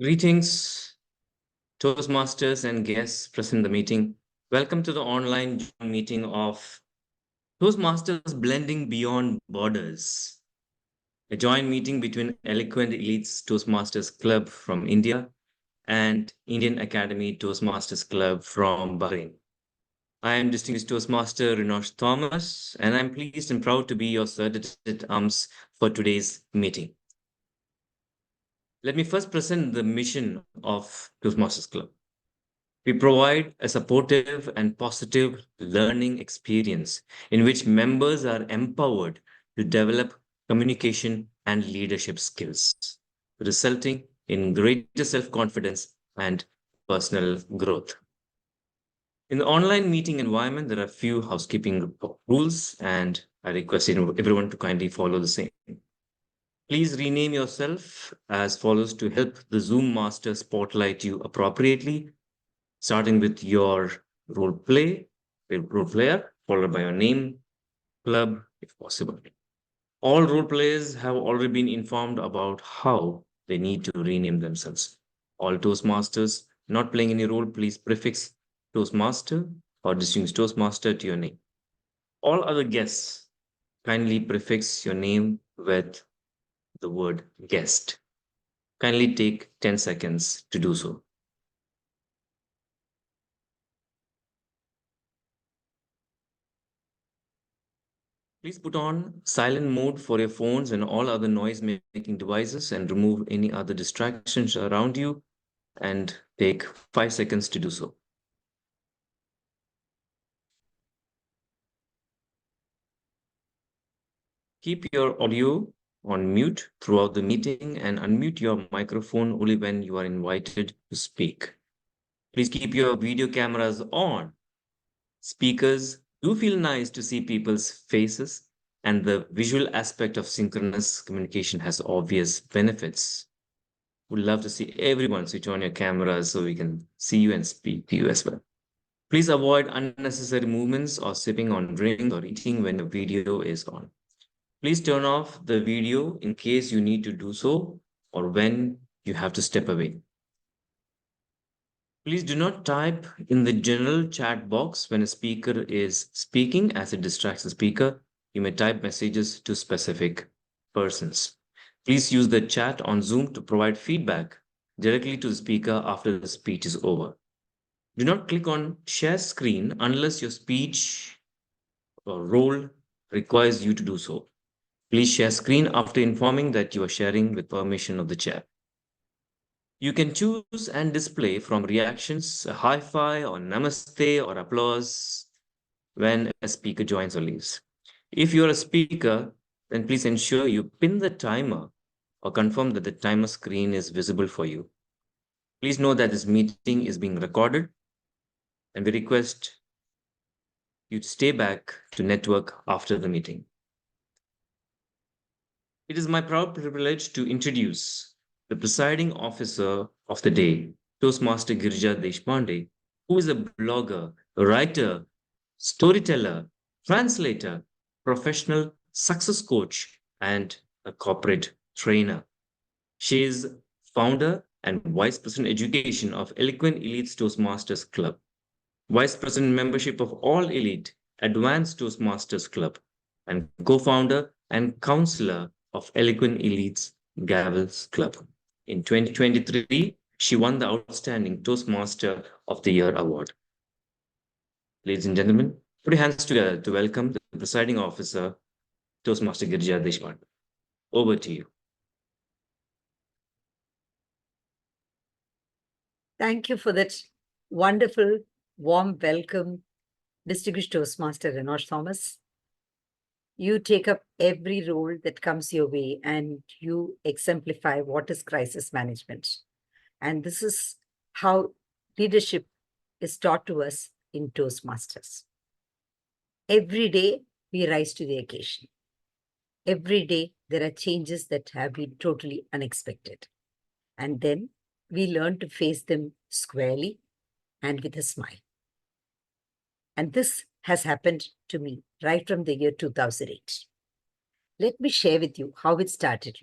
Greetings, Toastmasters and guests present in the meeting. Welcome to the online meeting of Toastmasters Blending Beyond Borders, a joint meeting between Eloquent Elites Toastmasters Club from India and Indian Academy Toastmasters Club from Bahrain. I am Distinguished Toastmaster Renosh Thomas, and I'm pleased and proud to be your certificate arms for today's meeting. Let me first present the mission of Toastmasters Club. We provide a supportive and positive learning experience in which members are empowered to develop communication and leadership skills, resulting in greater self-confidence and personal growth. In the online meeting environment, there are a few housekeeping rules, and I request everyone to kindly follow the same. Please rename yourself as follows to help the Zoom master spotlight you appropriately, starting with your role player, followed by your name, club, if possible. All role players have already been informed about how they need to rename themselves. All Toastmasters not playing any role, please prefix Toastmaster or distinguished Toastmaster to your name. All other guests, kindly prefix your name with the word guest. Kindly take 10 seconds to do so. Please put on silent mode for your phones and all other noise-making devices and remove any other distractions around you and take 5 seconds to do so. Keep your audio on mute throughout the meeting and unmute your microphone only when you are invited to speak. Please keep your video cameras on. Speakers do feel nice to see people's faces, and the visual aspect of synchronous communication has obvious benefits. Would love to see everyone switch on your cameras so we can see you and speak to you as well. Please avoid unnecessary movements or sipping on drinks or eating when the video is on. Please turn off the video in case you need to do so or when you have to step away. Please do not type in the general chat box when a speaker is speaking, as it distracts the speaker. You may type messages to specific persons. Please use the chat on Zoom to provide feedback directly to the speaker after the speech is over. Do not click on share screen unless your speech or role requires you to do so. Please share screen after informing that you are sharing with permission of the chair. You can choose and display from reactions, a hi-fi or namaste or applause when a speaker joins or leaves. If you're a speaker, then please ensure you pin the timer or confirm that the timer screen is visible for you. Please know that this meeting is being recorded, and we request you to stay back to network after the meeting. It is my proud privilege to introduce the presiding officer of the day, Toastmaster Girija Deshpande, who is a blogger, a writer, storyteller, translator, professional success coach, and a corporate trainer. She is founder and vice president education of Eloquent Elites Toastmasters Club, vice president membership of All Elite Advanced Toastmasters Club, and co-founder and counselor of Eloquent Elites Gavels Club. In 2023, she won the Outstanding Toastmaster of the Year award. Ladies and gentlemen, put your hands together to welcome the presiding officer, Toastmaster Girija Deshpande. Over to you. Thank you for that wonderful, warm welcome, Distinguished Toastmaster Renosh Thomas. You take up every role that comes your way and you exemplify what is crisis management. And this is how leadership is taught to us in Toastmasters. Every day, we rise to the occasion. Every day, there are changes that have been totally unexpected. And then we learn to face them squarely and with a smile. And this has happened to me right from the year 2008. Let me share with you how it started.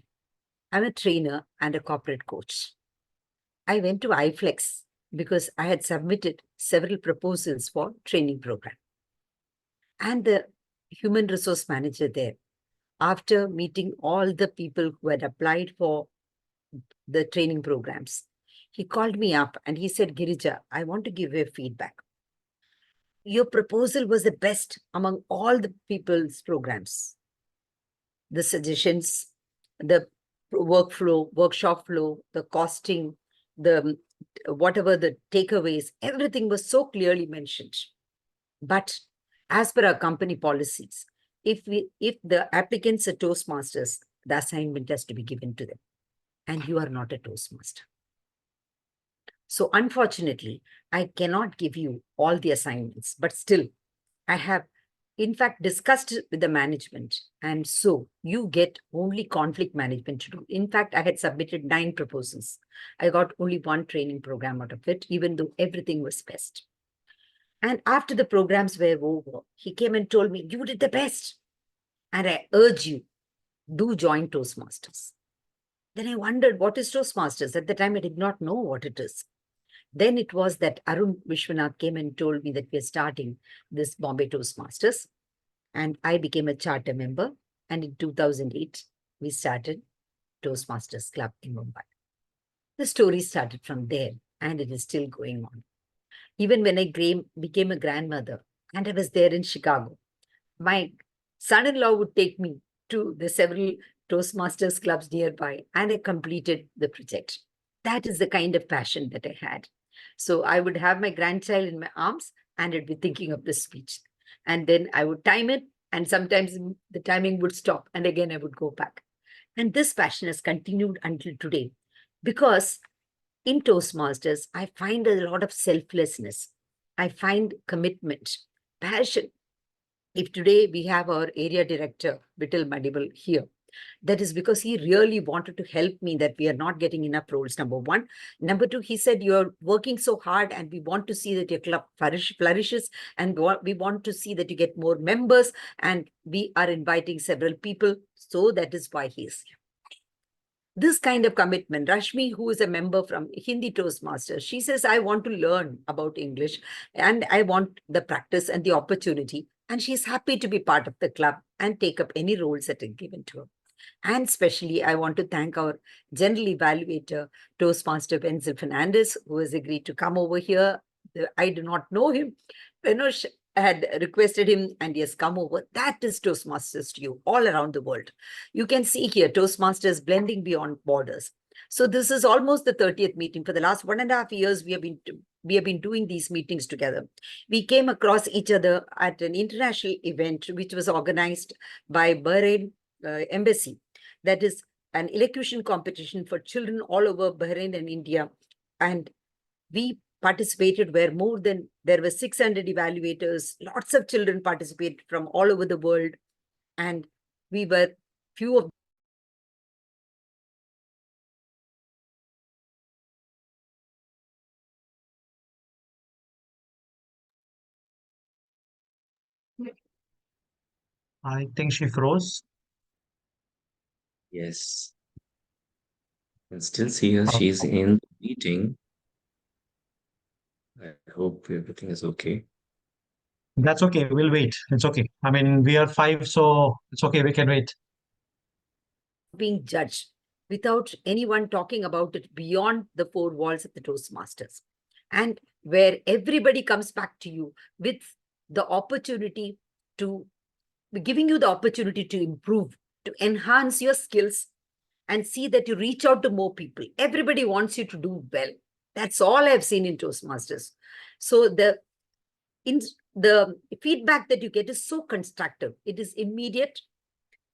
I'm a trainer and a corporate coach. I went to iFlex because I had submitted several proposals for training program. And the human resource manager there, after meeting all the people who had applied for the training programs, he called me up and he said, Girija, I want to give you feedback. Your proposal was the best among all the people's programs. The suggestions, the workflow, workshop flow, the costing, the whatever the takeaways, everything was so clearly mentioned. But as per our company policies, if the applicants are Toastmasters, the assignment has to be given to them. And you are not a Toastmaster. So unfortunately, I cannot give you all the assignments, but still I have in fact discussed with the management. And so you get only conflict management to do. In fact, I had submitted 9 proposals. I got only 1 training program out of it, even though everything was best. And after the programs were over, he came and told me, you did the best. And I urge you, do join Toastmasters. Then I wondered, what is Toastmasters? At the time, I did not know what it is. Then it was that Arun Vishwanath came and told me that we are starting this Bombay Toastmasters. And I became a charter member. And in 2008, we started Toastmasters Club in Mumbai. The story started from there, and it is still going on. Even when I became a grandmother and I was there in Chicago, my son-in-law would take me to the several Toastmasters clubs nearby, and I completed the project. That is the kind of passion that I had. So I would have my grandchild in my arms and I'd be thinking of the speech. And then I would time it, and sometimes the timing would stop, and again I would go back. And this passion has continued until today, because in Toastmasters, I find a lot of selflessness. I find commitment, passion. If today we have our area director, Vittal Madiwal, here, that is because he really wanted to help me, that we are not getting enough roles, number 1. Number 2, he said, you're working so hard and we want to see that your club flourishes, and we want to see that you get more members, and we are inviting several people. So that is why he is here. This kind of commitment, Rashmi, who is a member from Hindi Toastmasters, she says, I want to learn about English and I want the practice and the opportunity. And she's happy to be part of the club and take up any roles that are given to her. And especially, I want to thank our general evaluator, Toastmaster Venzil Fernandes, who has agreed to come over here. I do not know him. Renosh had requested him and he has come over. That is Toastmasters to you all around the world. You can see here, Toastmasters blending beyond borders. So this is almost the 30th meeting. For the last 1.5 years, we have been doing these meetings together. We came across each other at an international event, which was organized by Bahrain Embassy. That is an elocution competition for children all over Bahrain and India. And we participated where there were 600 evaluators. Lots of children participated from all over the world. And we were few of I think she froze. Yes. I can still see her. Oh, She's in the meeting. I hope everything is okay. that's okay. We'll wait. It's okay. I mean, we are 5, so it's okay. We can wait. being judged without anyone talking about it beyond the 4 walls of the Toastmasters, and where everybody comes back to you with the opportunity to giving you the opportunity to improve, to enhance your skills, and see that you reach out to more people. Everybody wants you to do well. That's all I've seen in Toastmasters. So the feedback that you get is so constructive. It is immediate,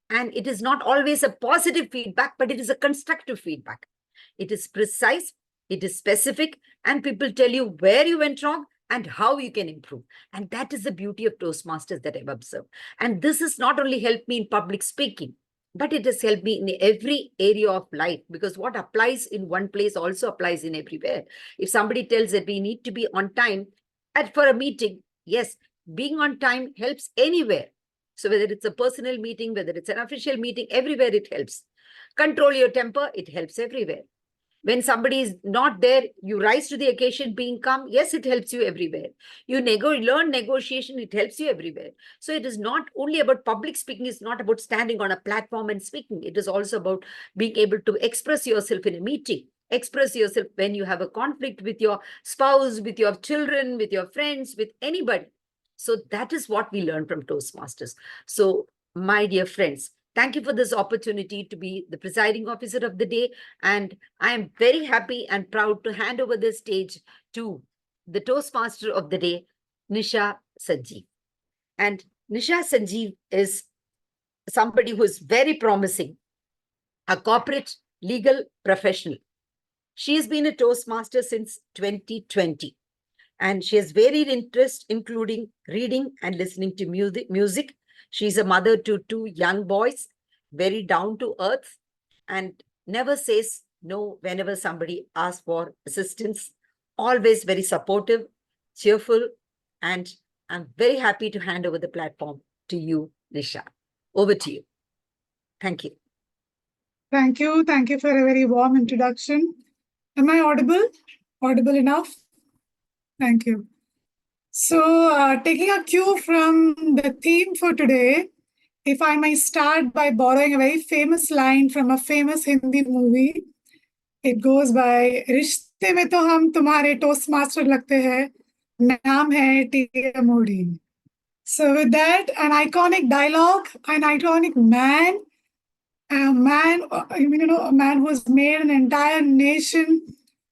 and it is not always a positive feedback, but it is a constructive feedback. It is precise, it is specific, and people tell you where you went wrong and how you can improve. And that is the beauty of Toastmasters that I've observed. And this has not only helped me in public speaking, but it has helped me in every area of life, because what applies in one place also applies in everywhere. If somebody tells that we need to be on time for a meeting, yes, being on time helps anywhere. So whether it's a personal meeting, whether it's an official meeting, everywhere it helps. Control your temper, it helps everywhere. When somebody is not there, you rise to the occasion being calm. Yes, it helps you everywhere. You learn negotiation, it helps you everywhere. So it is not only about public speaking, it's not about standing on a platform and speaking. It is also about being able to express yourself in a meeting, express yourself when you have a conflict with your spouse, with your children, with your friends, with anybody. So that is what we learn from Toastmasters. So, my dear friends, thank you for this opportunity to be the presiding officer of the day. And I am very happy and proud to hand over the stage to the Toastmaster of the day, Nisha Sanjeev. And Nisha Sanjeev is somebody who is very promising, a corporate legal professional. She has been a Toastmaster since 2020. And she has varied interests, including reading and listening to music. She's a mother to 2 young boys, very down to earth, and never says no whenever somebody asks for assistance. Always very supportive, cheerful, and I'm very happy to hand over the platform to you, Nisha. Over to you. Thank you. Thank you. Thank you for a very warm introduction. Am I audible? Audible enough? Thank you. So, taking a cue from the theme for today, if I may start by borrowing a very famous line from a famous Hindi movie, it goes by, रिश्ते में तो हम तुम्हारे टोस्टमास्टर लगते हैं, नाम है TMoD. So with that, an iconic dialogue, an iconic man, a man who has made an entire nation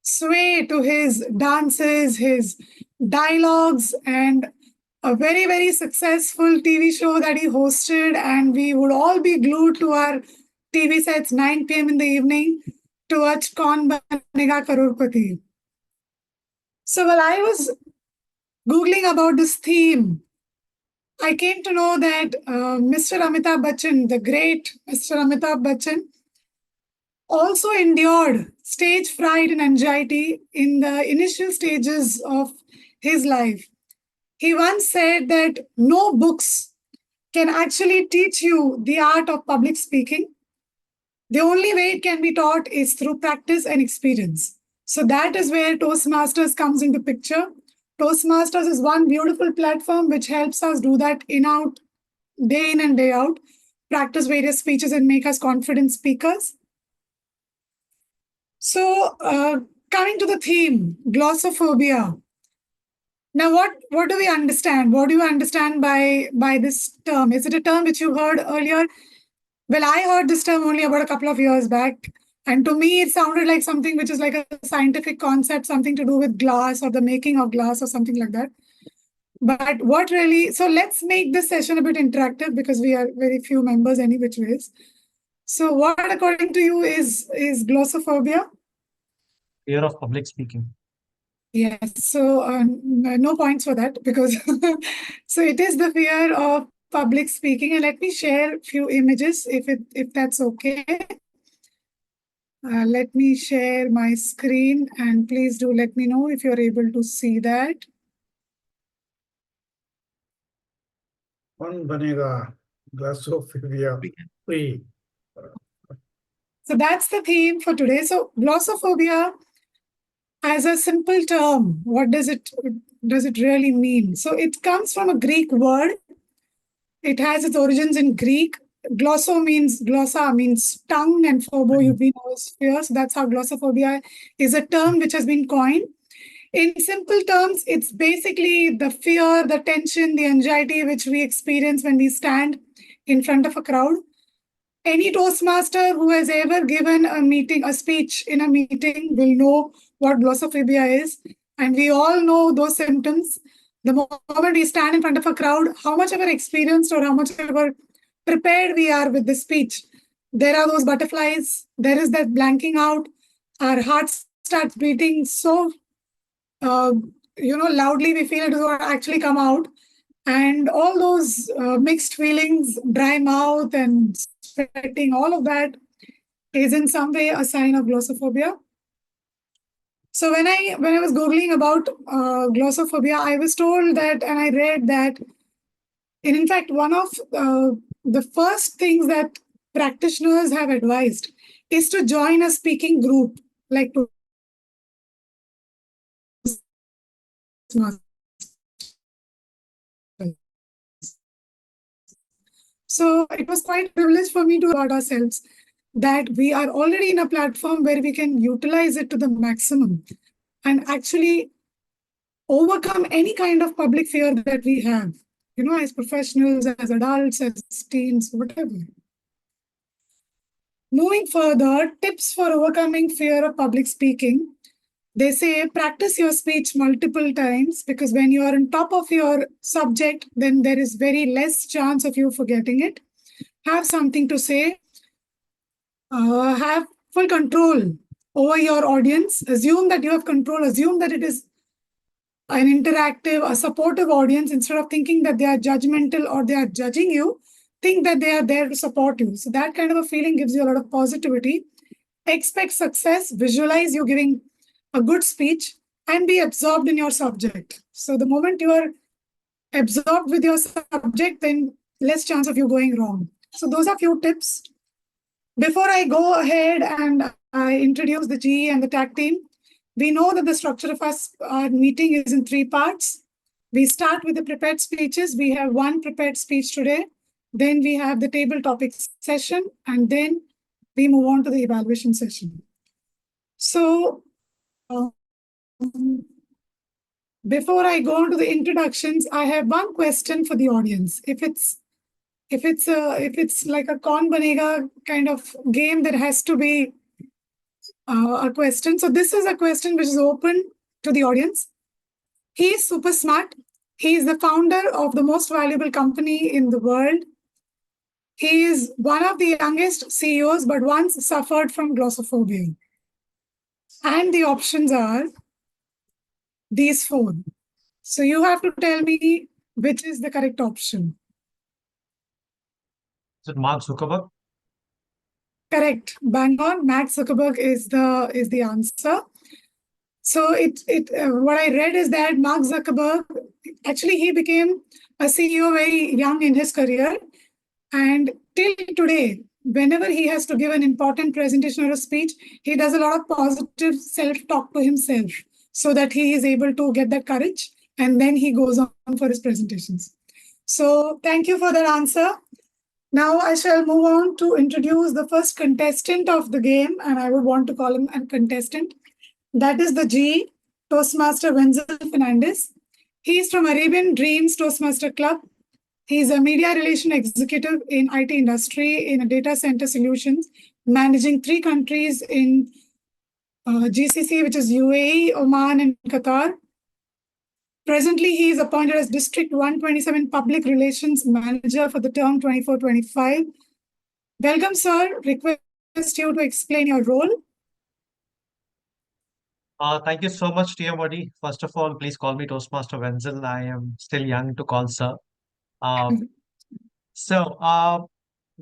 sway to his dances, his dialogues, and a very, very successful TV show that he hosted. And we would all be glued to our TV sets 9 p.m. in the evening to watch Kaun Banega Crorepati. So while I was Googling about this theme, I came to know that Mr. Amitabh Bachchan, the great Mr. Amitabh Bachchan, also endured stage fright and anxiety in the initial stages of his life. He once said that no books can actually teach you the art of public speaking. The only way it can be taught is through practice and experience. So that is where Toastmasters comes into picture. Toastmasters is one beautiful platform which helps us do that day in and day out, practice various speeches and make us confident speakers. So coming to the theme, glossophobia. Now, what do we understand? What do you understand by this term? Is it a term which you heard earlier? Well, I heard this term only about a couple of years back. And to me, it sounded like something which is like a scientific concept, something to do with glass or the making of glass or something like that. But so let's make this session a bit interactive because we are very few members any which ways. So what, according to you, is glossophobia? Fear of public speaking. Yes, so no points for that because so it is the fear of public speaking. And let me share a few images if that's okay. Let me share my screen and please do let me know if you're able to see that. Kaun Banega Glassophobbia free. So that's the theme for today. So glossophobia, as a simple term, what does it really mean? So it comes from a Greek word. It has its origins in Greek. Glossa means tongue, and phobo, you've been always fear. So that's how glossophobia is a term which has been coined. In simple terms, it's basically the fear, the tension, the anxiety which we experience when we stand in front of a crowd. Any Toastmaster who has ever given a speech in a meeting will know what glossophobia is. And we all know those symptoms. The moment we stand in front of a crowd, how much ever experienced or how much ever prepared we are with the speech, there are those butterflies, there is that blanking out, our hearts start beating so loudly we feel it is going to actually come out. And all those mixed feelings, dry mouth and sweating, all of that is in some way a sign of glossophobia. So when I was Googling about glossophobia, I was told that, and I read that, and in fact, one of the first things that practitioners have advised is to join a speaking group like Toastmasters. So it was quite a privilege for me to about ourselves that we are already in a platform where we can utilize it to the maximum and actually overcome any kind of public fear that we have, as professionals, as adults, as teens, whatever. Moving further, tips for overcoming fear of public speaking. They say practice your speech multiple times because when you are on top of your subject, then there is very less chance of you forgetting it. Have something to say. Have full control over your audience. Assume that you have control. Assume that it is an interactive, a supportive audience. Instead of thinking that they are judgmental or they are judging you, think that they are there to support you. So that kind of a feeling gives you a lot of positivity. Expect success. Visualize you giving a good speech and be absorbed in your subject. So the moment you are absorbed with your subject, then less chance of you going wrong. So those are few tips. Before I go ahead and I introduce the GE and the tag team, we know that the structure of our meeting is in 3 parts. We start with the prepared speeches. We have 1 prepared speech today. Then we have the table topics session, and then we move on to the evaluation session. So before I go on to the introductions, I have 1 question for the audience. If it's like a Kaun Banega kind of game, there has to be a question. So this is a question which is open to the audience. He is super smart. He is the founder of the most valuable company in the world. He is one of the youngest CEOs, but once suffered from glossophobia. And the options are these 4. So you have to tell me which is the correct option. Is it Mark Zuckerberg? Correct. Bang on. Mark Zuckerberg is the answer. So what I read is that Mark Zuckerberg, actually he became a CEO very young in his career. And till today, whenever he has to give an important presentation or a speech, he does a lot of positive self-talk to himself so that he is able to get that courage. And then he goes on for his presentations. So thank you for that answer. Now I shall move on to introduce the first contestant of the game, and I would want to call him a contestant. That is the G, Toastmaster Venzil Fernandes. He is from Arabian Dreams Toastmaster Club. He is a media relation executive in IT industry in a data center solutions, managing 3 countries in GCC, which is UAE, Oman, and Qatar. Presently, he is appointed as District 127 Public Relations Manager for the term 24-25. Welcome, sir. Request you to explain your role. Thank you so much, TMoD. First of all, please call me Toastmaster Venzil. I am still young to call sir.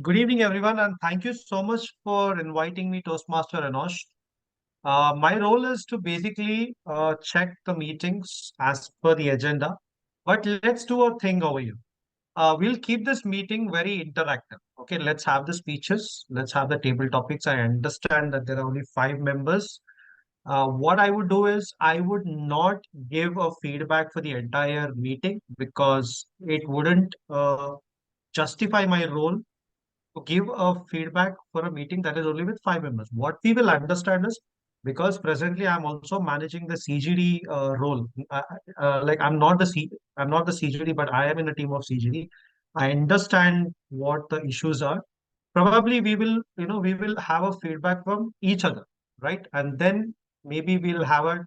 Good evening, everyone, and thank you so much for inviting me, Toastmaster Renosh. My role is to basically check the meetings as per the agenda, but let's do a thing over here. We'll keep this meeting very interactive. Okay, let's have the speeches. Let's have the table topics. I understand that there are only 5 members. What I would do is I would not give a feedback for the entire meeting because it wouldn't justify my role to give a feedback for a meeting that is only with 5 members. What we will understand is because presently I'm also managing the CGD role. Like I'm not the CGD, but I am in a team of CGD. I understand what the issues are. Probably we will have a feedback from each other, right? And then maybe we'll have a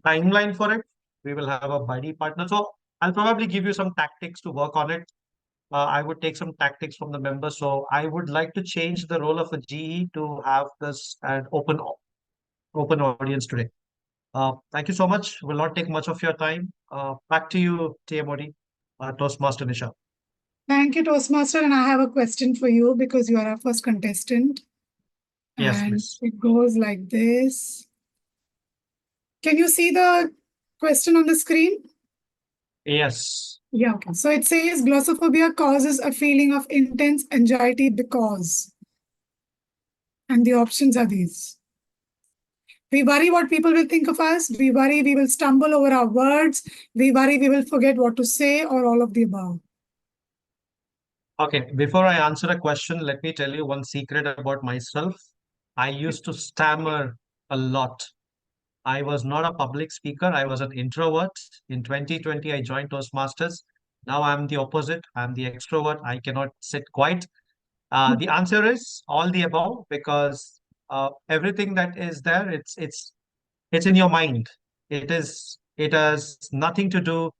timeline for it. We will have a buddy partner. So I'll probably give you some tactics to work on it. I would take some tactics from the members. So I would like to change the role of a GE to have this an open audience today. Thank you so much. Will not take much of your time. Back to you, TMoD, Toastmaster Nisha. Thank you, Toastmaster. And I have a question for you because you are our first contestant. Yes, and please. it goes like this. Can you see the question on the screen? Yes. Yeah, okay. So it says glossophobia causes a feeling of intense anxiety because. And the options are these. We worry what people will think of us. We worry we will stumble over our words. We worry we will forget what to say, or all of the above. Okay, before I answer a question, let me tell you one secret about myself. I used to stammer a lot. I was not a public speaker. I was an introvert. In 2020, I joined Toastmasters. Now I'm the opposite. I'm the extrovert. I cannot sit quiet. The answer is all the above, because everything that is there, it's in your mind. It has nothing to do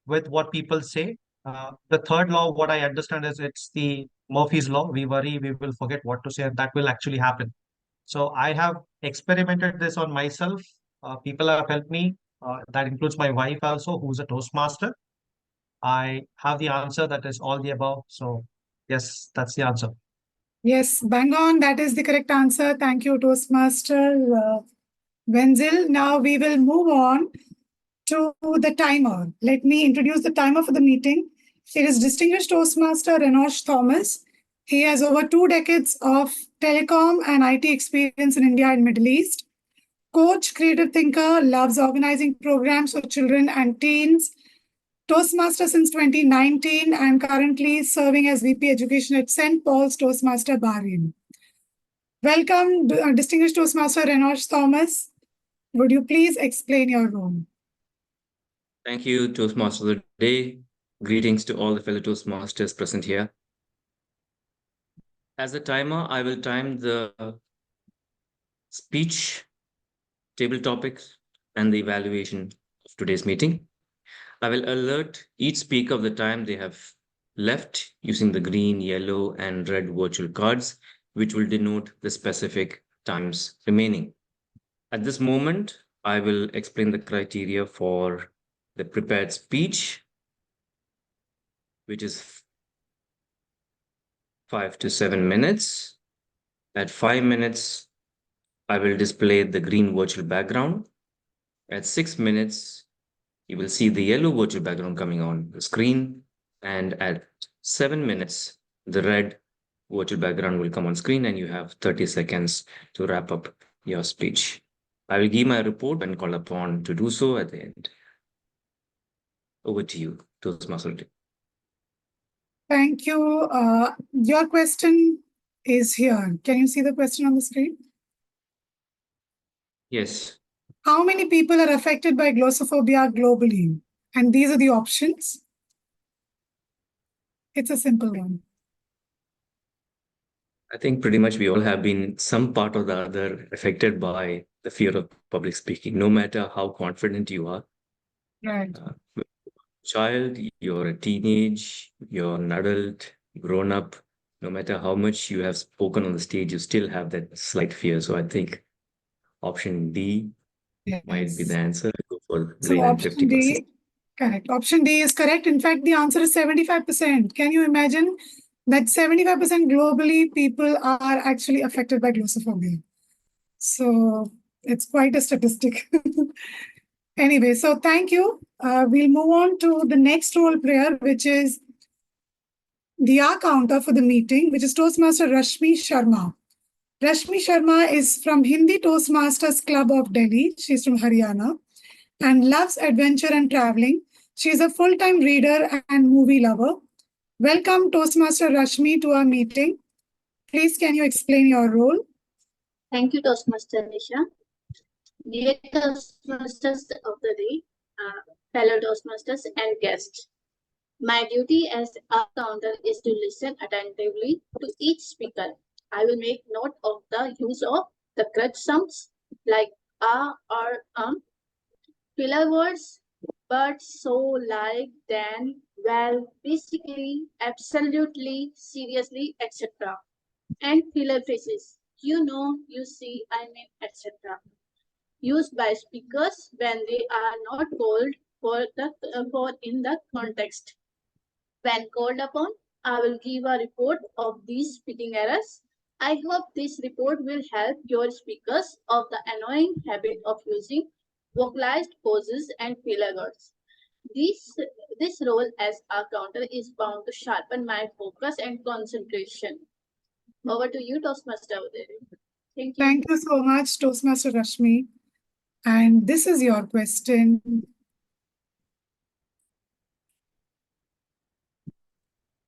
with what people say. The third law, what I understand, is it's the Murphy's law. We worry, we will forget what to say, and that will actually happen. So I have experimented this on myself. People have helped me. That includes my wife also, who's a Toastmaster. I have the answer that is all the above. So yes, that's the answer. Yes, bang on. That is the correct answer. Thank you, Toastmaster Venzil. Now we will move on to the timer. Let me introduce the timer for the meeting. It is distinguished Toastmaster Renosh Thomas. He has over 2 decades of telecom and IT experience in India and Middle East. Coach, creative thinker, loves organizing programs for children and teens. Toastmaster since 2019 and currently serving as VP Education at St. Paul's Toastmaster Bahrain. Welcome, distinguished Toastmaster Renosh Thomas. Would you please explain your role? Thank you, Toastmasters of the Day. Greetings to all the fellow Toastmasters present here. As a timer, I will time the speech, table topics, and the evaluation of today's meeting. I will alert each speaker of the time they have left using the green, yellow, and red virtual cards, which will denote the specific times remaining. At this moment, I will explain the criteria for the prepared speech, which is 5 to 7 minutes. At 5 minutes, I will display the green virtual background. At 6 minutes, you will see the yellow virtual background coming on the screen. And at 7 minutes, the red virtual background will come on screen, and you have 30 seconds to wrap up your speech. I will give my report when called upon to do so at the end. Over to you, Toastmaster. Thank you. Your question is here. Can you see the question on the screen? Yes. How many people are affected by glossophobia globally? And these are the options. It's a simple one. I think pretty much we all have been some part or the other affected by the fear of public speaking, no matter how confident you are. Right. Child, you're a teenage, you're an adult, grown up, no matter how much you have spoken on the stage, you still have that slight fear. So I think option D might be the answer. Go for So greater than option 50%. D, correct. Option D is correct. In fact, the answer is 75%. Can you imagine that 75% globally people are actually affected by glossophobia? So it's quite a statistic. Anyway, so thank you. We'll move on to the next role player, which is the AhCounter for the meeting, which is Toastmaster Rashmi Sharma. Rashmi Sharma is from Hindi Toastmasters Club of Delhi. She's from Haryana and loves adventure and traveling. She's a full-time reader and movie lover. Welcome, Toastmaster Rashmi, to our meeting. Please, can you explain your role? Thank you, Toastmaster Nisha. Dear Toastmasters of the day, fellow Toastmasters and guests. My duty as AhCounter is to listen attentively to each speaker. I will make note of the use of the crutch sounds like or filler words, but, so, like, then, well, basically, absolutely, seriously, etc. And filler phrases. You know, you see, I mean, etc. Used by speakers when they are not called for in the context. When called upon, I will give a report of these speaking errors. I hope this report will help your speakers of the annoying habit of using vocalized pauses and filler words. This role as AhCounter is bound to sharpen my focus and concentration. Over to you, Toastmaster. Thank you. Thank you so much, Toastmaster Rashmi. And this is your question.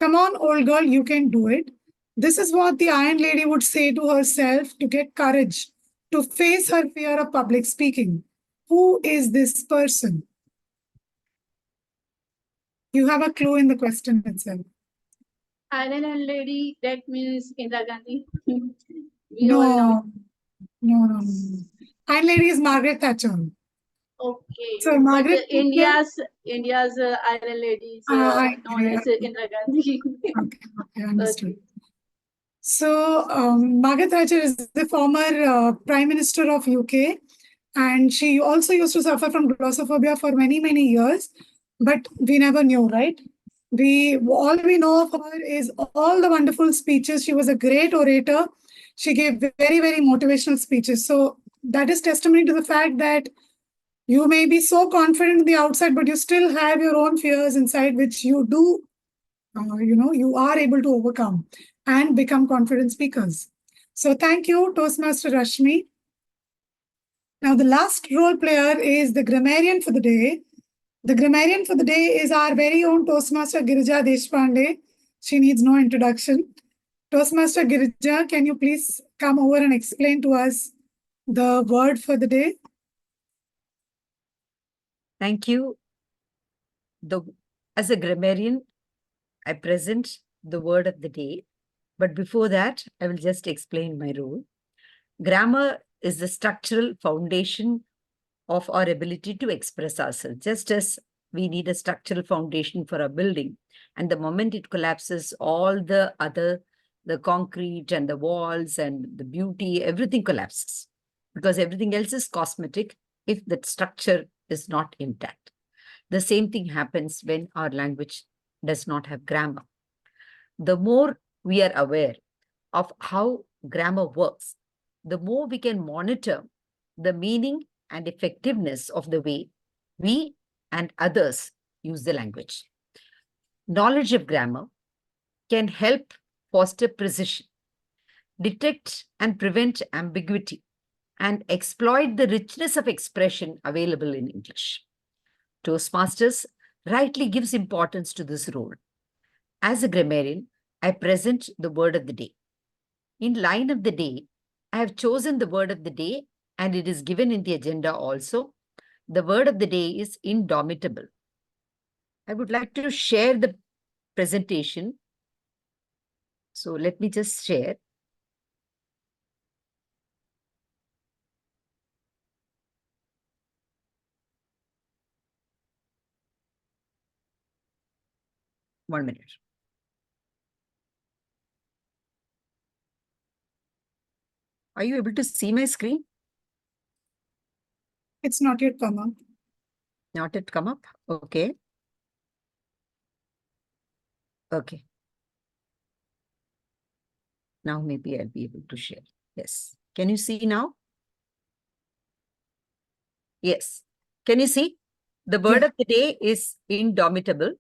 Come on, old girl, you can do it. This is what the Iron Lady would say to herself to get courage, to face her fear of public speaking. Who is this person? You have a clue in the question itself. Iron Lady, that means Indira Gandhi. We all know. No. Iron Lady is Margaret Thatcher. Okay. So But Margaret India's Iron Lady is I known agree. as Indira Gandhi. Okay, understood. Okay. So Margaret Thatcher is the former Prime Minister of UK, and she also used to suffer from glossophobia for many, many years, but we never knew, right? All we know of her is all the wonderful speeches. She was a great orator. She gave very, very motivational speeches. So that is testimony to the fact that you may be so confident in the outside, but you still have your own fears inside, which you do, you are able to overcome and become confident speakers. So thank you, Toastmaster Rashmi. Now, the last role player is the grammarian for the day. The grammarian for the day is our very own Toastmaster Girija Deshpande. She needs no introduction. Toastmaster Girija, can you please come over and explain to us the word for the day? Thank you. As a grammarian, I present the word of the day. But before that, I will just explain my role. Grammar is the structural foundation of our ability to express ourselves, just as we need a structural foundation for a building. And the moment it collapses, all the concrete and the walls and the beauty, everything collapses, because everything else is cosmetic if that structure is not intact. The same thing happens when our language does not have grammar. The more we are aware of how grammar works, the more we can monitor the meaning and effectiveness of the way we and others use the language. Knowledge of grammar can help foster precision, detect and prevent ambiguity, and exploit the richness of expression available in English. Toastmasters rightly gives importance to this role. As a grammarian, I present the word of the day. In line of the day, I have chosen the word of the day, and it is given in the agenda also. The word of the day is indomitable. I would like to share the presentation. So let me just share. One minute. Are you able to see my screen? It's not yet come up. Not yet come up? Okay. Okay. Now maybe I'll be able to share. Yes. Can you see now? Yes. Can you see? The word of the day is indomitable.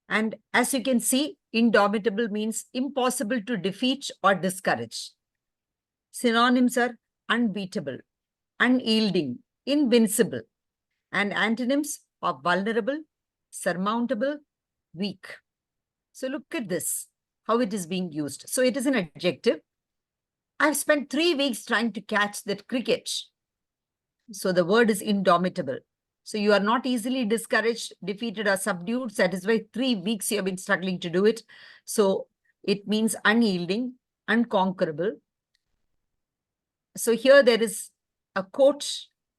And as you can see, indomitable means impossible to defeat or discourage. Synonyms are unbeatable, unyielding, invincible. And antonyms are vulnerable, surmountable, weak. So look at this, how it is being used. So it is an adjective. I've spent 3 weeks trying to catch that cricket. So the word is indomitable. So you are not easily discouraged, defeated, or subdued. That is why 3 weeks you have been struggling to do it. So it means unyielding, unconquerable. So here there is a quote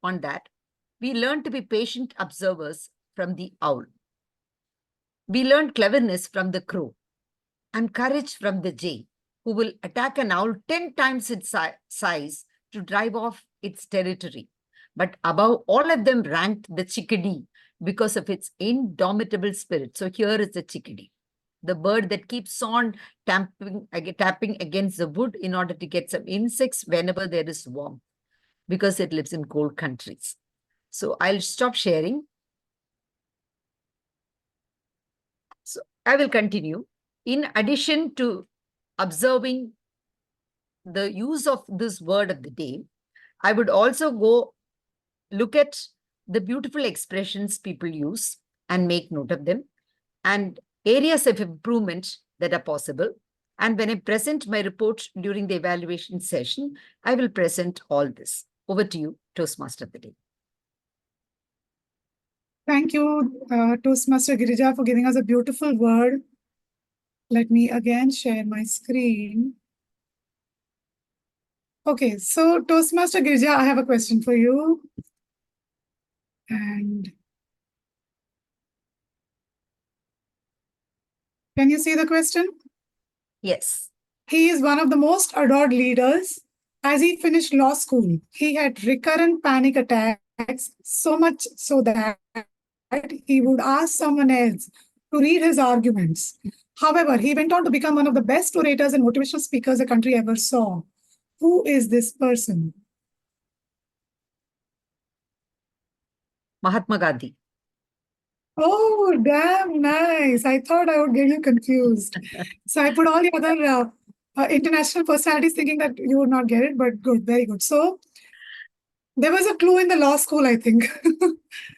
on that. We learn to be patient observers from the owl. We learn cleverness from the crow and courage from the jay, who will attack an owl 10 times its size to drive off its territory. But above all of them ranked the chickadee because of its indomitable spirit. So here is the chickadee, the bird that keeps on tapping against the wood in order to get some insects whenever there is warmth, because it lives in cold countries. So I'll stop sharing. So I will continue. In addition to observing the use of this word of the day, I would also go look at the beautiful expressions people use and make note of them, and areas of improvement that are possible. And when I present my report during the evaluation session, I will present all this. Over to you, Toastmaster of the day. Thank you, Toastmaster Girija, for giving us a beautiful word. Let me again share my screen. Okay, so Toastmaster Girija, I have a question for you. And can you see the question? Yes. He is one of the most adored leaders. As he finished law school, he had recurrent panic attacks, so much so that he would ask someone else to read his arguments. However, he went on to become one of the best orators and motivational speakers the country ever saw. Who is this person? Mahatma Gandhi. Oh, damn nice. I thought I would get you confused. So I put all the other international personalities thinking that you would not get it, but good, very good. So there was a clue in the law school, I think.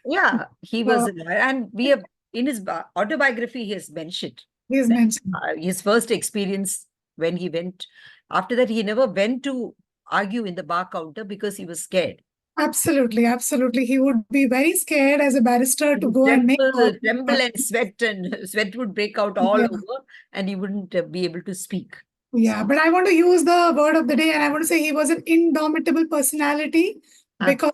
Yeah, he was, and we have, in his autobiography, he has mentioned He has mentioned. his first experience when he went. After that, he never went to argue in the bar counter because he was scared. Absolutely, absolutely. He would be very scared as a barrister to go and make tremble and sweat would break out all over, and he wouldn't be able to speak. Yeah, but I want to use the word of the day, and I want to say he was an indomitable personality because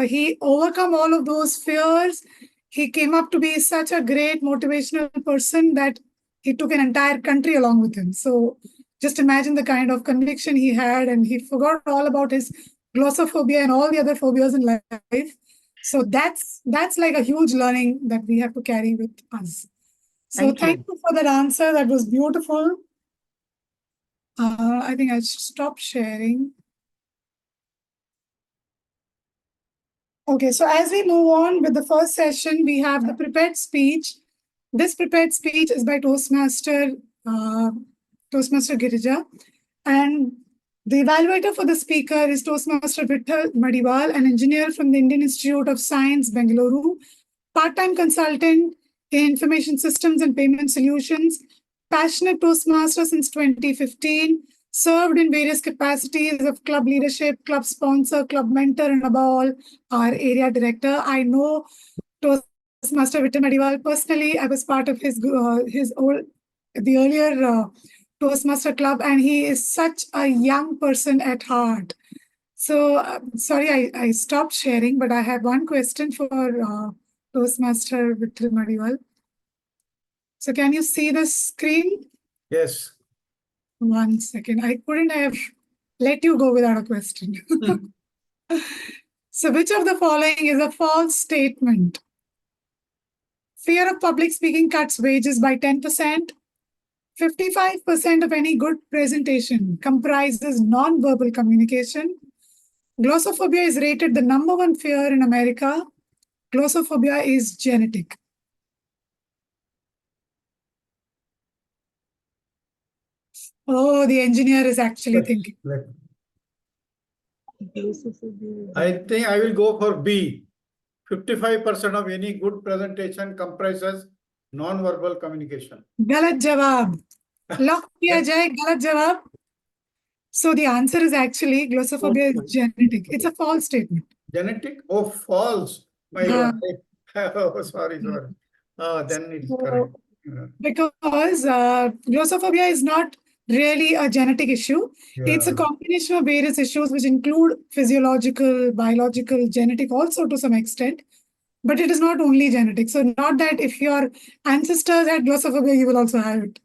he overcome all of those fears. He came up to be such a great motivational person that he took an entire country along with him. So just imagine the kind of conviction he had, and he forgot all about his glossophobia and all the other phobias in life. So that's like a huge learning that we have to carry with us. So thank you for that answer. That was beautiful. I think I should stop sharing. Okay, so as we move on with the first session, we have the prepared speech. This prepared speech is by Toastmaster Girija. And the evaluator for the speaker is Toastmaster Vittal Madiwal, an engineer from the Indian Institute of Science, Bengaluru, part-time consultant in information systems and payment solutions, passionate Toastmaster since 2015, served in various capacities of club leadership, club sponsor, club mentor, and above all, our area director. I know Toastmaster Vittal Madiwal personally. I was part of the earlier Toastmaster club, and he is such a young person at heart. So, sorry, I stopped sharing, but I have one question for Toastmaster Vittal Madiwal. So can you see the screen? Yes. 1 second. I couldn't have let you go without a question. So which of the following is a false statement? Fear of public speaking cuts wages by 10%. 55% of any good presentation comprises non-verbal communication. Glossophobia is rated the #1 fear in America. Glossophobia is genetic. Oh, the engineer is actually thinking. I think I will go for B. 55% of any good presentation comprises non-verbal communication. Galat jawab. Lock kiya jaye, galat jawab. So the answer is actually glossophobia is genetic. It's a false statement. Genetic? Oh, false. My God. Oh, sorry. Then it's correct. Because glossophobia is not really a genetic issue. It's a combination of various issues which include physiological, biological, genetic also to some extent. But it is not only genetic. So not that if your ancestors had glossophobia, you will also have it.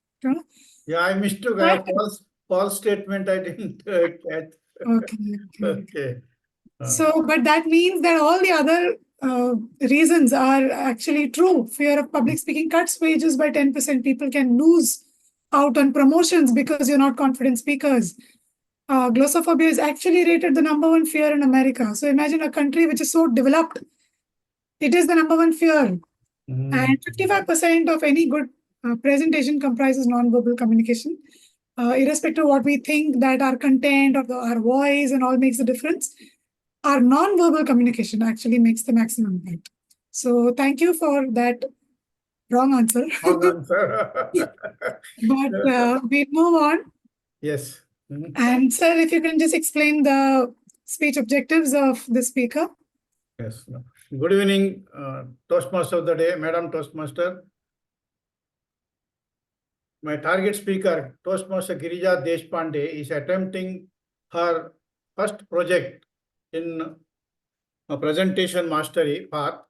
Yeah, I mistook. False statement. I didn't catch. Okay. So, but that means that all the other reasons are actually true. Fear of public speaking cuts wages by 10%. People can lose out on promotions because you're not confident speakers. Glossophobia is actually rated the #1 fear in America. So imagine a country which is so developed. It is the #1 fear. And 55% of any good presentation comprises non-verbal communication. irrespective of what we think that our content or our voice and all makes a difference, our non-verbal communication actually makes the maximum impact. So thank you for that wrong answer. Wrong answer. But we move on. Yes. Mhm. And sir, if you can just explain the speech objectives of the speaker. Yes. Good evening, Toastmaster of the day, Madam Toastmaster. My target speaker, Toastmaster Girija Deshpande, is attempting her first project in a presentation mastery path,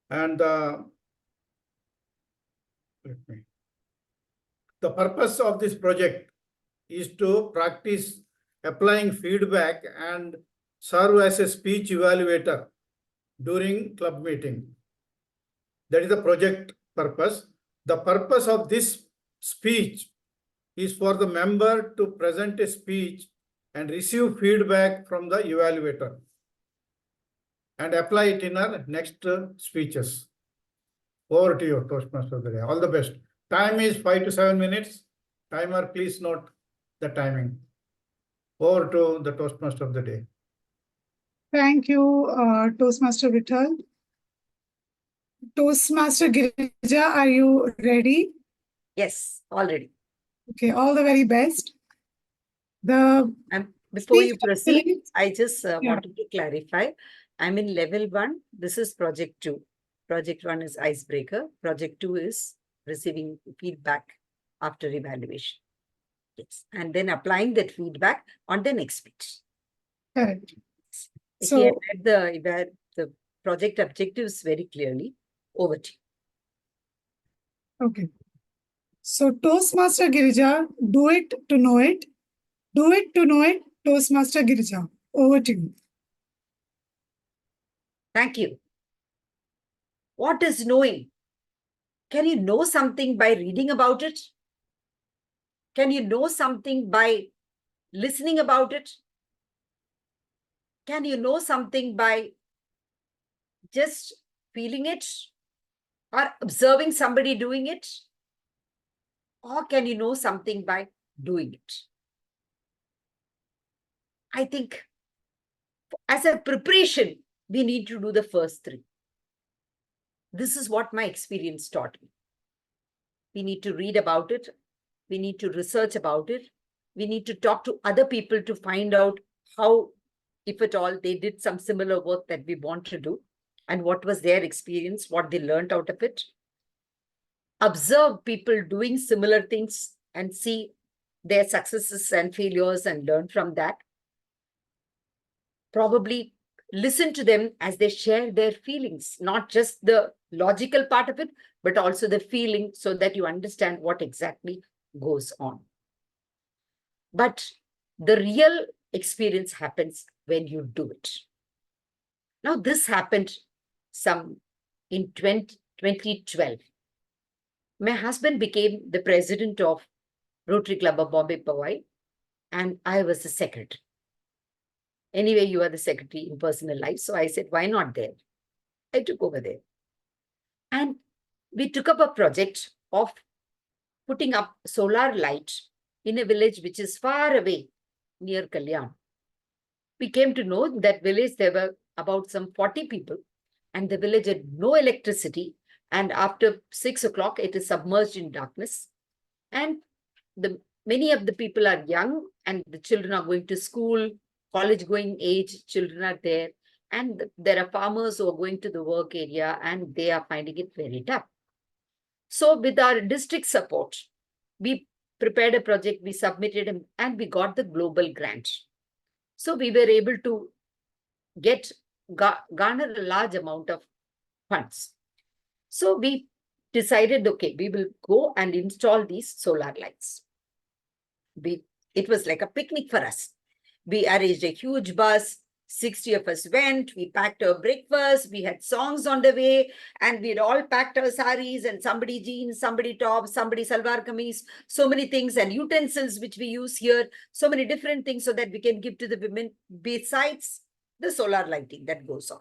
and the purpose of this project is to practice applying feedback and serve as a speech evaluator during club meeting. That is the project purpose. The purpose of this speech is for the member to present a speech and receive feedback from the evaluator and apply it in our next speeches. Over to you, Toastmaster of the day. All the best. Time is 5 to 7 minutes. Timer, please note the timing. Over to the Toastmaster of the day. Thank you, Toastmaster Vittal. Toastmaster Girija, are you ready? Yes, already. Okay, all the very best. The And before you speech proceed, excellence- I just Yeah. wanted to clarify. I'm in level 1. This is project 2. Project 1 is icebreaker. Project 2 is receiving feedback after evaluation. Yes. And then applying that feedback on the next speech. Correct. If So- you had read the project objectives very clearly, over to you. Okay. So Toastmaster Girija, do it to know it. Do it to know it, Toastmaster Girija. Over to you. Thank you. What is knowing? Can you know something by reading about it? Can you know something by listening about it? Can you know something by just feeling it or observing somebody doing it? Or can you know something by doing it? I think as a preparation, we need to do the first 3. This is what my experience taught me. We need to read about it. We need to research about it. We need to talk to other people to find out how, if at all, they did some similar work that we want to do and what was their experience, what they learned out of it. Observe people doing similar things and see their successes and failures and learn from that. Probably listen to them as they share their feelings, not just the logical part of it, but also the feeling so that you understand what exactly goes on. But the real experience happens when you do it. Now, this happened in 2012. My husband became the president of Rotary Club of Bombay Powai, and I was the secretary. Anyway, you are the secretary in personal life. So I said, why not there? I took over there. And we took up a project of putting up solar light in a village which is far away near Kalyan. We came to know that village, there were about some 40 people, and the village had no electricity. And after 6 o'clock, it is submerged in darkness. And many of the people are young, and the children are going to school, college-going age children are there. And there are farmers who are going to the work area, and they are finding it very tough. So with our district support, we prepared a project, we submitted, and we got the global grant. So we were able to garner a large amount of funds. So we decided, okay, we will go and install these solar lights. It was like a picnic for us. We arranged a huge bus, 60 of us went, we packed our breakfast, we had songs on the way, and we'd all packed our saris, and somebody jeans, somebody tops, somebody salwar kameez, so many things, and utensils which we use here, so many different things so that we can give to the women besides the solar lighting that goes on.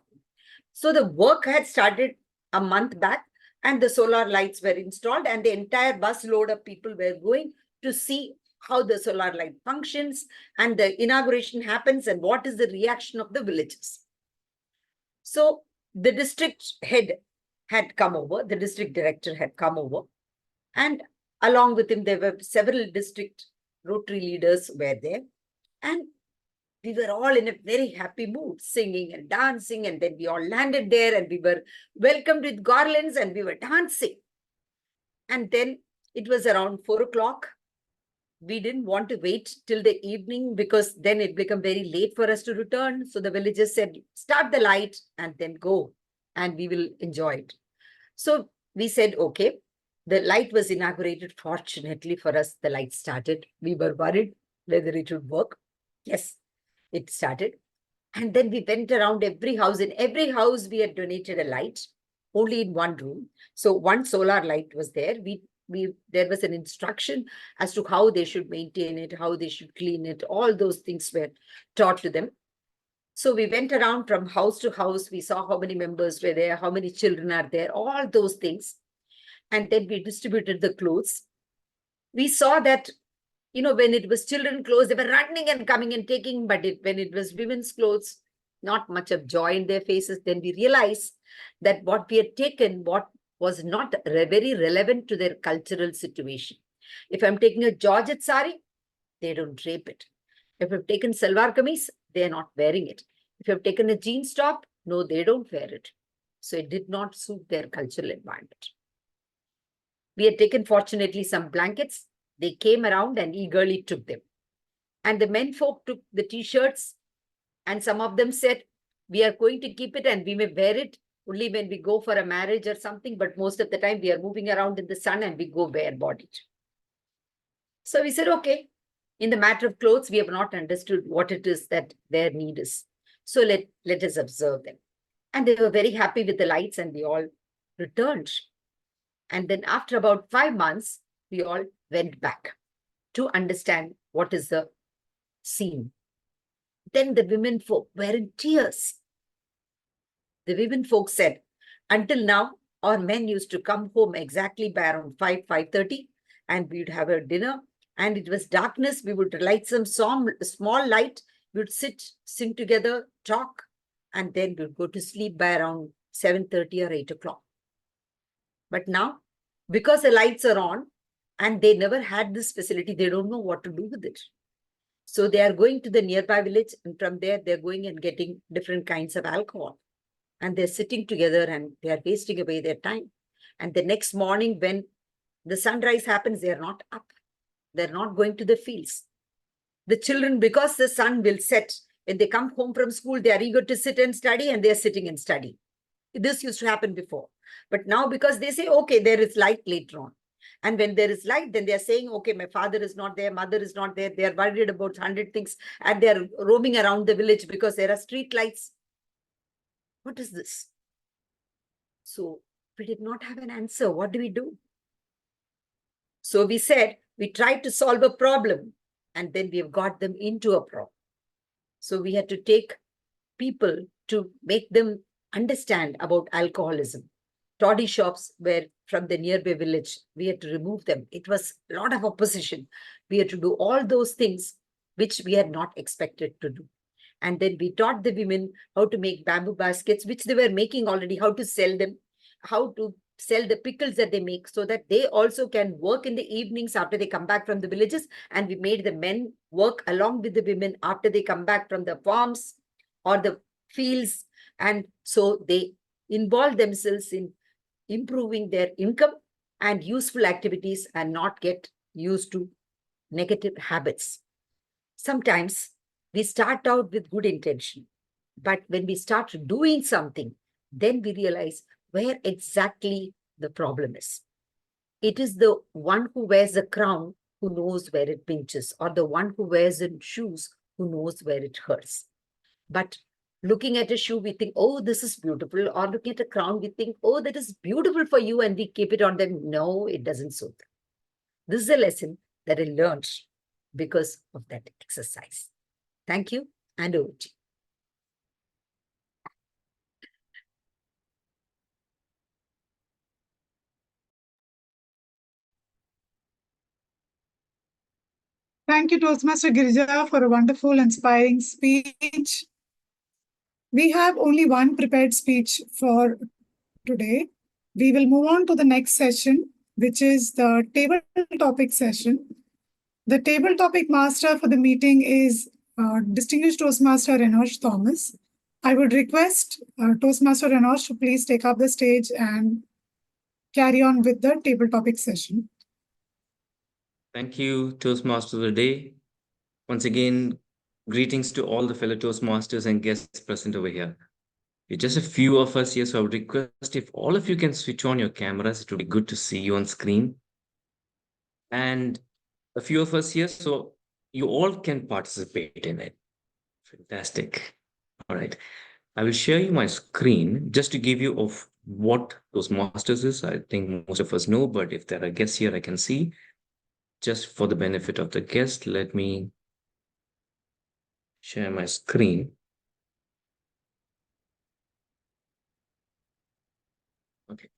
So the work had started a month back, and the solar lights were installed, and the entire bus load of people were going to see how the solar light functions, and the inauguration happens, and what is the reaction of the villagers. So the district head had come over, the district director had come over, and along with him, there were several district Rotary leaders were there. And we were all in a very happy mood, singing and dancing. And then we all landed there and we were welcomed with garlands and we were dancing. And then it was around 4 o'clock. We didn't want to wait till the evening because then it became very late for us to return. So the villagers said, start the light and then go and we will enjoy it. So we said, okay. The light was inaugurated. Fortunately for us, the light started. We were worried whether it would work. Yes, it started. And then we went around every house. In every house, we had donated a light, only in one room. So one solar light was there. There was an instruction as to how they should maintain it, how they should clean it. All those things were taught to them. So we went around from house to house. We saw how many members were there, how many children are there, all those things. And then we distributed the clothes. We saw that, when it was children clothes, they were running and coming and taking, but when it was women's clothes, not much of joy in their faces. Then we realized that what we had taken, what was not very relevant to their cultural situation. If I'm taking a Georgette sari, they don't drape it. If I've taken salwar kameez, they're not wearing it. If I've taken a jeans top, no, they don't wear it. So it did not suit their cultural environment. We had taken, fortunately, some blankets. They came around and eagerly took them. And the men folk took the t-shirts and some of them said, we are going to keep it and we may wear it only when we go for a marriage or something. But most of the time we are moving around in the sun and we go bare-bodied. So we said, okay, in the matter of clothes, we have not understood what it is that their need is. So let us observe them. And they were very happy with the lights and we all returned. And then after about 5 months, we all went back to understand what is the scene. Then the women folk were in tears. The women folk said, until now, our men used to come home exactly by around 5:30, and we'd have a dinner. And it was darkness. We would light some small light. We would sit, sing together, talk, and then we'd go to sleep by around 7:30 or 8 o'clock. But now, because the lights are on and they never had this facility, they don't know what to do with it. So they are going to the nearby village and from there, they're going and getting different kinds of alcohol. And they're sitting together and they are wasting away their time. And the next morning when the sunrise happens, they're not up. They're not going to the fields. The children, because the sun will set, when they come home from school, they are eager to sit and study and they're sitting and studying. This used to happen before. But now because they say, okay, there is light later on. And when there is light, then they're saying, okay, my father is not there, mother is not there. They are worried about 100 things and they're roaming around the village because there are street lights. What is this? So we did not have an answer. What do we do? So we said, we tried to solve a problem and then we have got them into a problem. So we had to take people to make them understand about alcoholism. Toddy shops were from the nearby village. We had to remove them. It was a lot of opposition. We had to do all those things which we had not expected to do. And then we taught the women how to make bamboo baskets, which they were making already, how to sell them, how to sell the pickles that they make so that they also can work in the evenings after they come back from the villages. And we made the men work along with the women after they come back from the farms or the fields. And so they involve themselves in improving their income and useful activities and not get used to negative habits. Sometimes we start out with good intention, but when we start doing something, then we realize where exactly the problem is. It is the one who wears a crown who knows where it pinches, or the one who wears in shoes who knows where it hurts. But looking at a shoe, we think, oh, this is beautiful. Or looking at a crown, we think, oh, that is beautiful for you. And we keep it on them. No, it doesn't suit them. This is a lesson that I learned because of that exercise. Thank you. And over to you. Thank you, Toastmaster Girija, for a wonderful, inspiring speech. We have only one prepared speech for today. We will move on to the next session, which is the table topic session. The table topic master for the meeting is distinguished Toastmaster Renosh Thomas. I would request Toastmaster Renosh to please take up the stage and carry on with the table topic session. Thank you, Toastmaster of the Day. Once again, greetings to all the fellow Toastmasters and guests present over here. We're just a few of us here, so I would request if all of you can switch on your cameras, it would be good to see you on screen. And a few of us here, so you all can participate in it. Fantastic. All right. I will share you my screen just to give you of what Toastmasters is. I think most of us know, but if there are guests here, I can see. Just for the benefit of the guest, let me share my screen. Okay.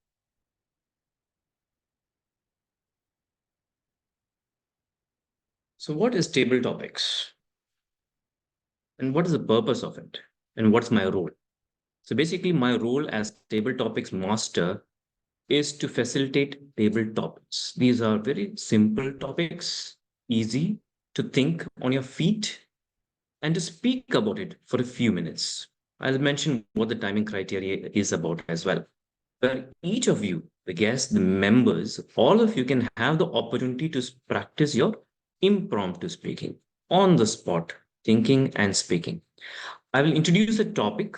So what is table topics? And what is the purpose of it? And what's my role? So basically, my role as table topics master is to facilitate table topics. These are very simple topics, easy to think on your feet and to speak about it for a few minutes. I'll mention what the timing criteria is about as well. Where each of you, the guests, the members, all of you can have the opportunity to practice your impromptu speaking, on the spot, thinking and speaking. I will introduce a topic.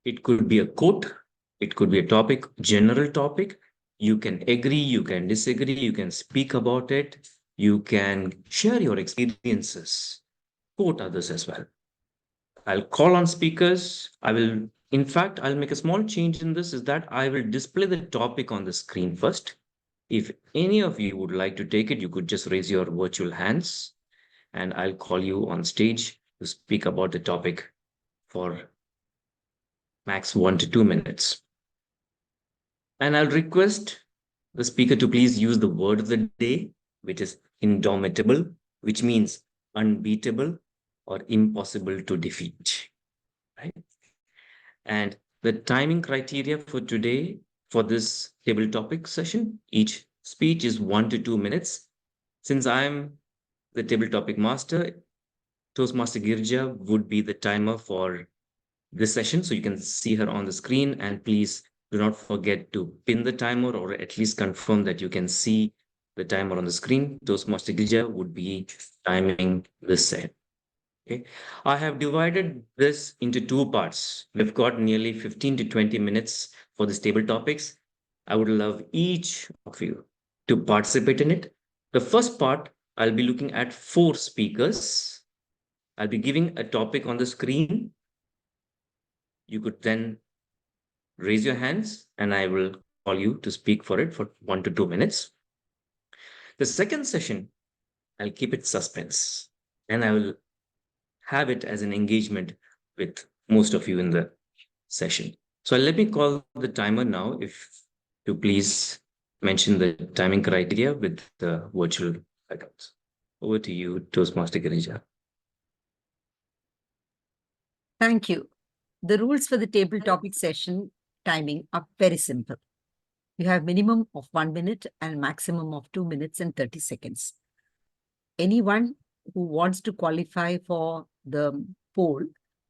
It could be a quote. It could be a topic, general topic. You can agree, you can disagree, you can speak about it. You can share your experiences, quote others as well. I'll call on speakers. In fact, I'll make a small change in this is that I will display the topic on the screen first. If any of you would like to take it, you could just raise your virtual hands and I'll call you on stage to speak about the topic for max 1 to 2 minutes. And I'll request the speaker to please use the word of the day, which is indomitable, which means unbeatable or impossible to defeat, right? And the timing criteria for today, for this table topic session, each speech is 1 to 2 minutes. Since I'm the table topic master, Toastmaster Girija would be the timer for this session. So you can see her on the screen, and please do not forget to pin the timer or at least confirm that you can see the timer on the screen. Toastmaster Girija would be timing this set. Okay. I have divided this into 2 parts. We've got nearly 15 to 20 minutes for these table topics. I would love each of you to participate in it. The first part, I'll be looking at 4 speakers. I'll be giving a topic on the screen. You could then raise your hands and I will call you to speak for it for 1 to 2 minutes. The second session, I'll keep it suspense and I will have it as an engagement with most of you in the session. So let me call the timer now, if you please mention the timing criteria with the virtual accounts. Over to you, Toastmaster Girija. Thank you. The rules for the table topic session timing are very simple. You have minimum of 1 minute and maximum of 2 minutes and 30 seconds. Anyone who wants to qualify for the poll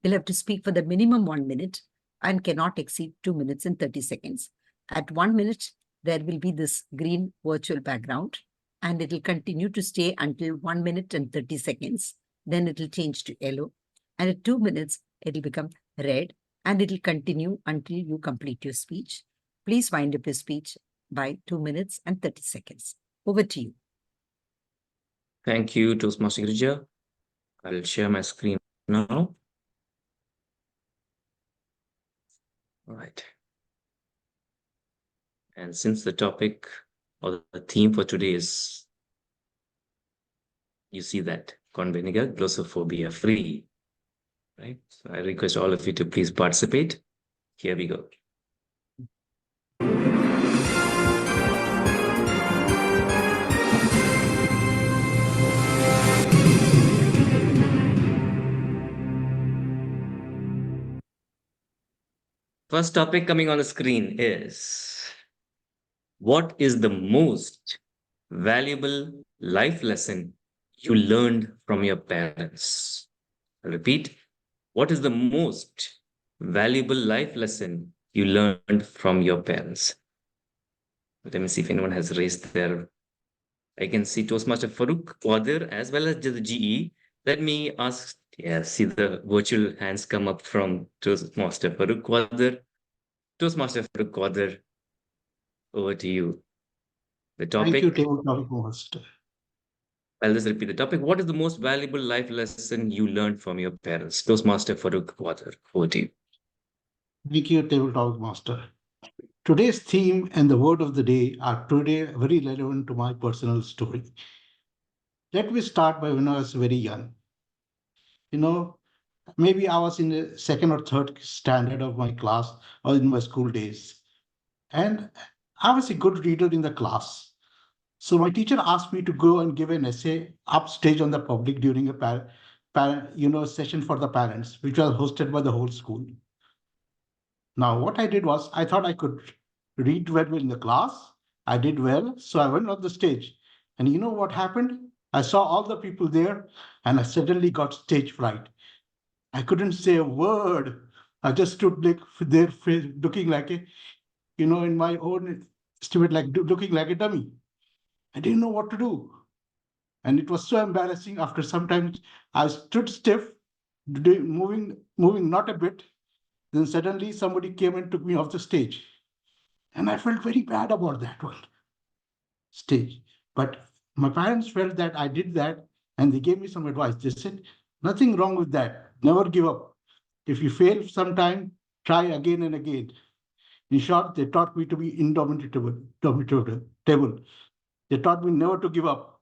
will have to speak for the minimum 1 minute and cannot exceed 2 minutes and 30 seconds. At 1 minute, there will be this green virtual background and it will continue to stay until 1 minute and 30 seconds. Then it will change to yellow. And at 2 minutes, it will become red and it will continue until you complete your speech. Please wind up your speech by 2 minutes and 30 seconds. Over to you. Thank you, Toastmaster Girija. I'll share my screen now. All right. And since the topic or the theme for today is, you see that, corn vinegar, Glassophobbia free, right? So I request all of you to please participate. Here we go. First topic coming on the screen is, what is the most valuable life lesson you learned from your parents? I repeat, what is the most valuable life lesson you learned from your parents? Let me see if anyone has raised their. I can see Toastmaster Farooq Qadir as well as the GE. Let me ask, yeah, see the virtual hands come up from Toastmaster Farooq Qadir. Toastmaster Farooq Qadir, over to you. The Thank topic. you, Tabletop Master. I'll just repeat the topic. What is the most valuable life lesson you learned from your parents? Toastmaster Farooq Qadir, over to you. Thank you, Tabletop Master. Today's theme and the word of the day are today very relevant to my personal story. Let me start by when I was very young. Maybe I was in the second or third standard of my class or in my school days. And I was a good reader in the class. So my teacher asked me to go and give an essay upstage on the public during a session for the parents, which was hosted by the whole school. Now, what I did was I thought I could read well in the class. I did well, so I went on the stage. And you know what happened? I saw all the people there, and I suddenly got stage fright. I couldn't say a word. I just stood there looking like a, in my own estimate, looking like a dummy. I didn't know what to do. And it was so embarrassing. After some time, I stood stiff, moving not a bit. Then suddenly somebody came and took me off the stage. And I felt very bad about that one stage. But my parents felt that I did that and they gave me some advice. They said, nothing wrong with that. Never give up. If you fail sometime, try again and again. In short, they taught me to be indomitable. They taught me never to give up.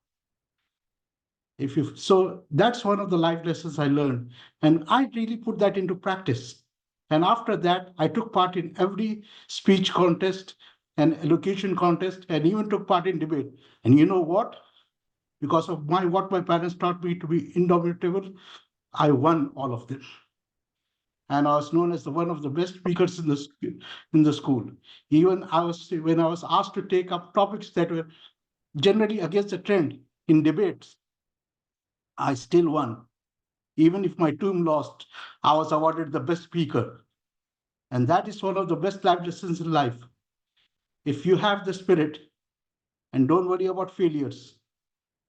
So that's one of the life lessons I learned. And I really put that into practice. And after that, I took part in every speech contest and elocution contest, and even took part in debate. And you know what? Because of what my parents taught me to be indomitable, I won all of them. And I was known as one of the best speakers in the school. Even when I was asked to take up topics that were generally against the trend in debates, I still won. Even if my team lost, I was awarded the best speaker. And that is one of the best life lessons in life. If you have the spirit and don't worry about failures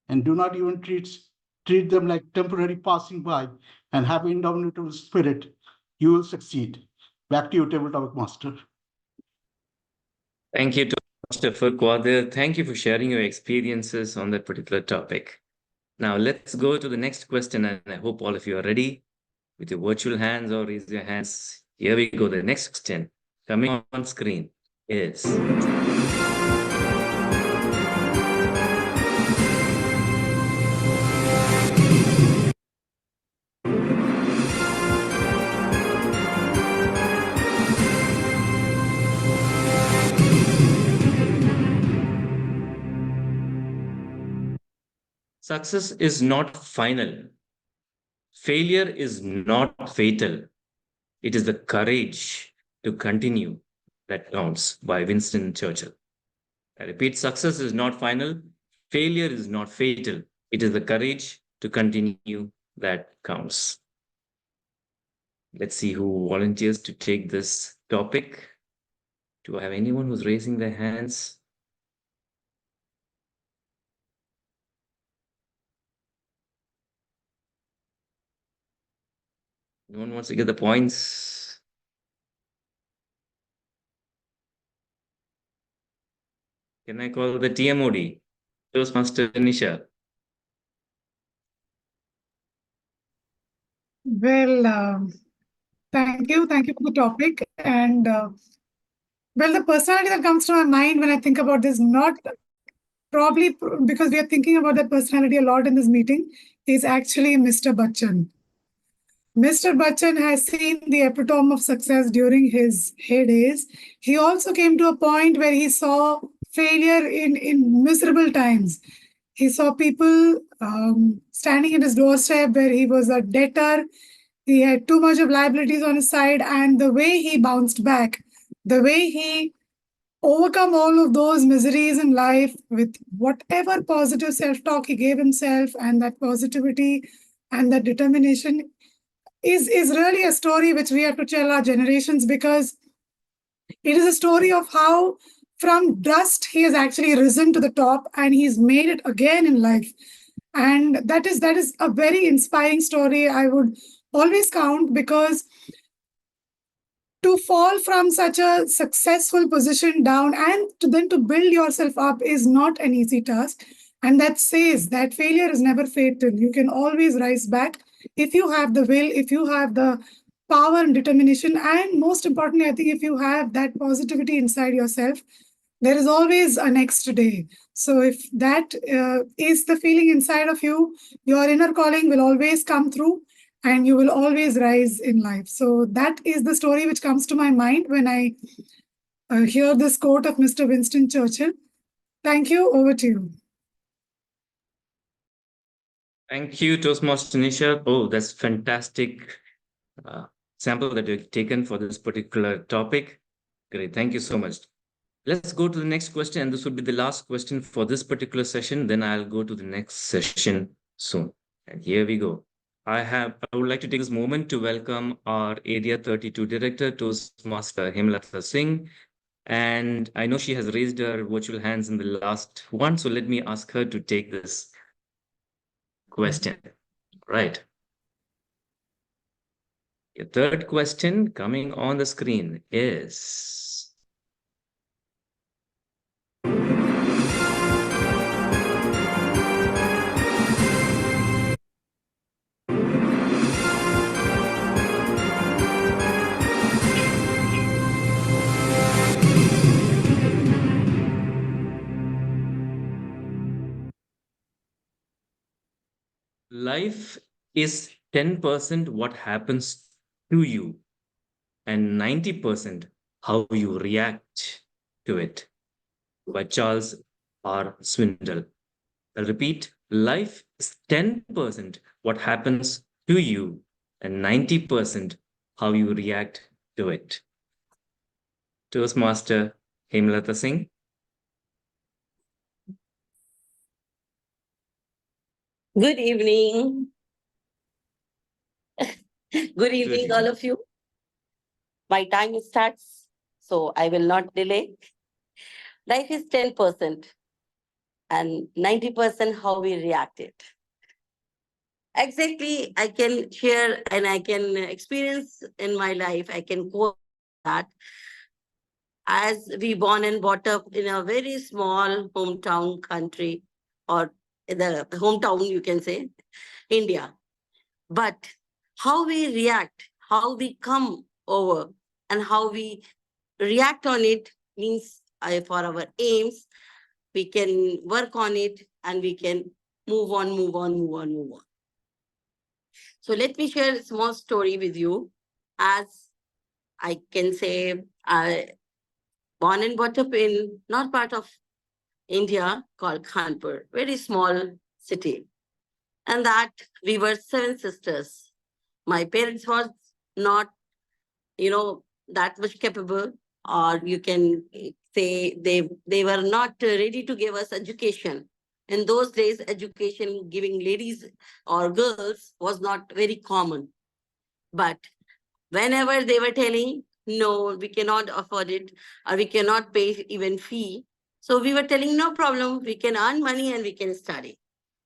and do not even treat them like temporary passing by and have indomitable spirit, you will succeed. Back to you, Tabletop Master. Thank you, Toastmaster Farooq Qadir. Thank you for sharing your experiences on that particular topic. Now let's go to the next question, and I hope all of you are ready with your virtual hands or raise your hands. Here we go. The next question coming on screen is, success is not final. Failure is not fatal. It is the courage to continue that counts, by Winston Churchill. I repeat, success is not final. Failure is not fatal. It is the courage to continue that counts. Let's see who volunteers to take this topic. Do I have anyone who's raising their hands? No one wants to get the points? Can I call the TMoD? Toastmaster Nisha. Well, thank you. Thank you for the topic. And well, the personality that comes to my mind when I think about this, not probably because we are thinking about that personality a lot in this meeting, is actually Mr. Bachchan. Mr. Bachchan has seen the epitome of success during his heydays. He also came to a point where he saw failure in miserable times. He saw people standing at his doorstep where he was a debtor, He had too much of liabilities on his side, and the way he bounced back, the way he overcome all of those miseries in life with whatever positive self-talk he gave himself, and that positivity and that determination is really a story which we have to tell our generations, because it is a story of how from dust he has actually risen to the top and he's made it again in life. And that is a very inspiring story I would always count, because to fall from such a successful position down and then to build yourself up is not an easy task. And that says that failure is never fatal. You can always rise back if you have the will, if you have the power and determination, and most importantly, I think if you have that positivity inside yourself, there is always a next day. So if that is the feeling inside of you, your inner calling will always come through and you will always rise in life. So that is the story which comes to my mind when I hear this quote of Mr. Winston Churchill. Thank you. Over to you. Thank you, Toastmaster Nisha. Oh, that's fantastic sample that you've taken for this particular topic. Great. Thank you so much. Let's go to the next question, and this would be the last question for this particular session. Then I'll go to the next session soon. And here we go. I would like to take this moment to welcome our Area 32 Director, Toastmaster Hemlata Singh. And I know she has raised her virtual hands in the last one, so let me ask her to take this question. Right. Your third question coming on the screen is... Life is 10% what happens to you and 90% how you react to it. By Charles R. Swindoll. I'll repeat, life is 10% what happens to you and 90% how you react to it. Toastmaster Hemlata Singh. Good evening. Good evening, all of you. My time starts, so I will not delay. Life is 10% and 90% how we react it. Exactly, I can share and I can experience in my life, I can quote that. As we born and brought up in a very small hometown country, or the hometown, you can say, India. But how we react, how we come over, and how we react on it means for our aims, we can work on it and we can move on. So let me share a small story with you. As I can say, I born and brought up in north part of India called Kanpur, very small city. And that we were 7 sisters. My parents was not, that much capable, or you can say they were not ready to give us education. In those days, education giving ladies or girls was not very common. But whenever they were telling, no, we cannot afford it, or we cannot pay even fee. So we were telling, no problem, we can earn money and we can study.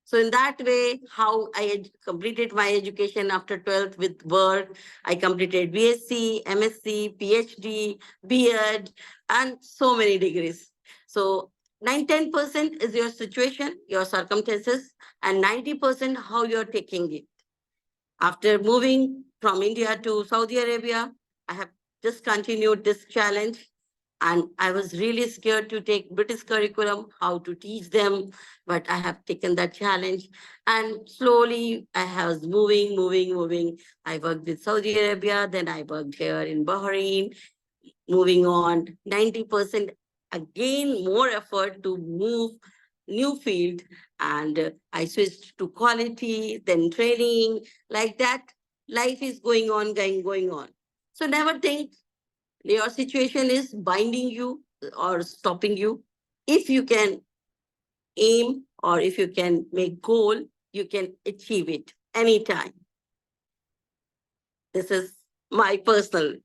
So in that way, how I had completed my education after 12th with work, I completed BSc, MSc, PhD, B.Ed, and so many degrees. So 9-10% is your situation, your circumstances, and 90% how you're taking it. After moving from India to Saudi Arabia, I have just continued this challenge. And I was really scared to take British curriculum, how to teach them, but I have taken that challenge. And slowly I was moving. I worked with Saudi Arabia, then I worked here in Bahrain, moving on, 90%, again, more effort to move new field. And I switched to quality, then training, like that. Life is going on, going on. So never think your situation is binding you or stopping you. If you can aim or if you can make goal, you can achieve it anytime. This is my personal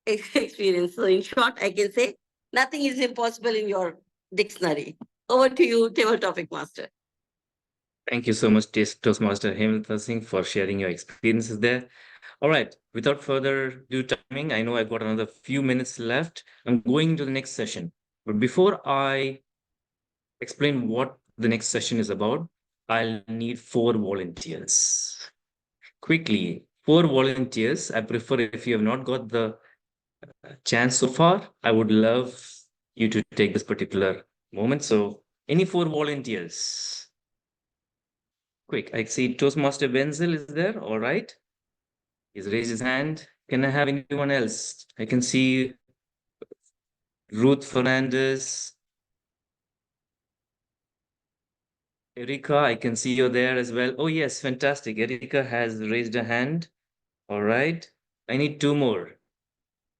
experience. So in short, I can say nothing is impossible in your dictionary. Over to you, table topic master. Thank you so much, Toastmaster Hemant Singh, for sharing your experiences there. All right, without further ado timing, I know I've got another few minutes left. I'm going to the next session. But before I explain what the next session is about, I'll need 4 volunteers. Quickly, 4 volunteers. I prefer, if you have not got the chance so far, I would love you to take this particular moment. So any 4 volunteers? Quick, I see Toastmaster Venzil is there. All right. He's raised his hand. Can I have anyone else? I can see Ruth Fernandes. Erika, I can see you there as well. Oh, yes, fantastic. Erika has raised a hand. All right. I need 2 more.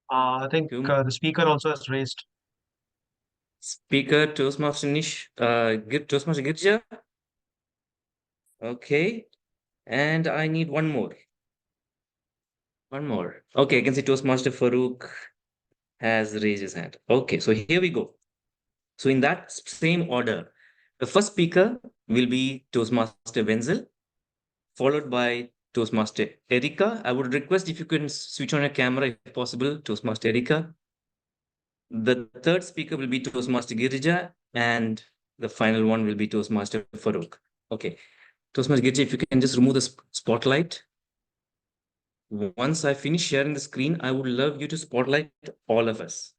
I think the speaker also has raised. Speaker, Toastmaster Toastmaster Girija. Okay. And I need 1 more. 1 more. Okay, I can see Toastmaster Farouk has raised his hand. Okay, so here we go. So in that same order, the first speaker will be Toastmaster Venzil, followed by Toastmaster Erika. I would request if you can switch on your camera if possible, Toastmaster Erika. The third speaker will be Toastmaster Girija, and the final one will be Toastmaster Farouk. Okay, Toastmaster Girija, if you can just remove the spotlight. Once I finish sharing the screen, I would love you to spotlight all of us.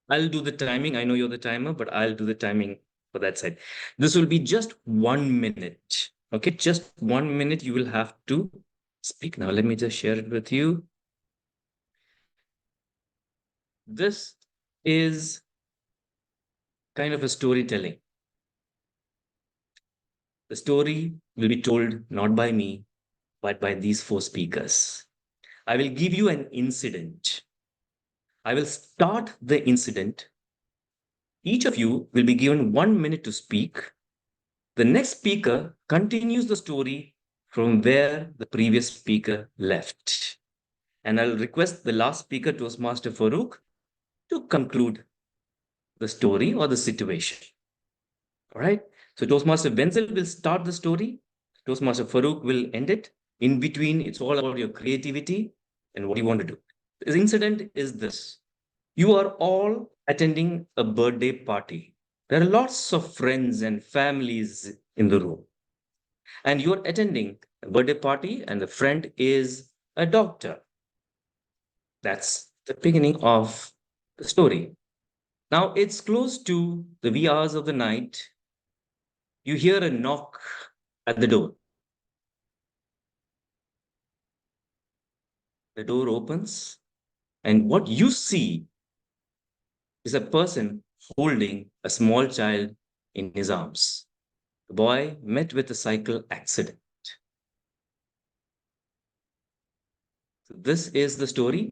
I'll do the timing. I know you're the timer, but I'll do the timing for that side. This will be just 1 minute. Okay, just 1 minute you will have to speak. Now, let me just share it with you. This is kind of a storytelling. The story will be told not by me, but by these 4 speakers. I will give you an incident. I will start the incident. Each of you will be given 1 minute to speak. The next speaker continues the story from where the previous speaker left. And I'll request the last speaker, Toastmaster Farouk, to conclude the story or the situation. All right. So Toastmaster Venzil will start the story. Toastmaster Farouk will end it. In between, it's all about your creativity and what you want to do. The incident is this. You are all attending a birthday party. There are lots of friends and families in the room. And you're attending a birthday party, and the friend is a doctor. That's the beginning of the story. Now it's close to the wee hours of the night. You hear a knock at the door. The door opens, and what you see is a person holding a small child in his arms. The boy met with a cycle accident. So this is the story.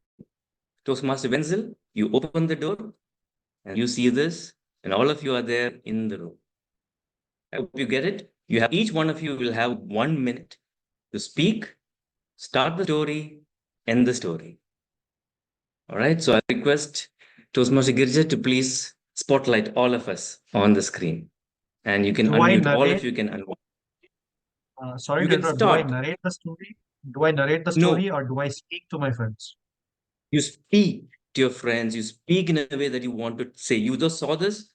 Toastmaster Venzil, you open the door and you see this, and all of you are there in the room. I hope you get it. Each one of you will have 1 minute to speak, start the story, end the story. All right. So I request Toastmaster Girija to please spotlight all of us on the screen. And you can unmute. All of you can unmute. Sorry You to can interrupt. Do I start. narrate the story? Do I narrate the story or do I speak to my friends? You speak to your friends. You speak in a way that you want to say. You just saw this.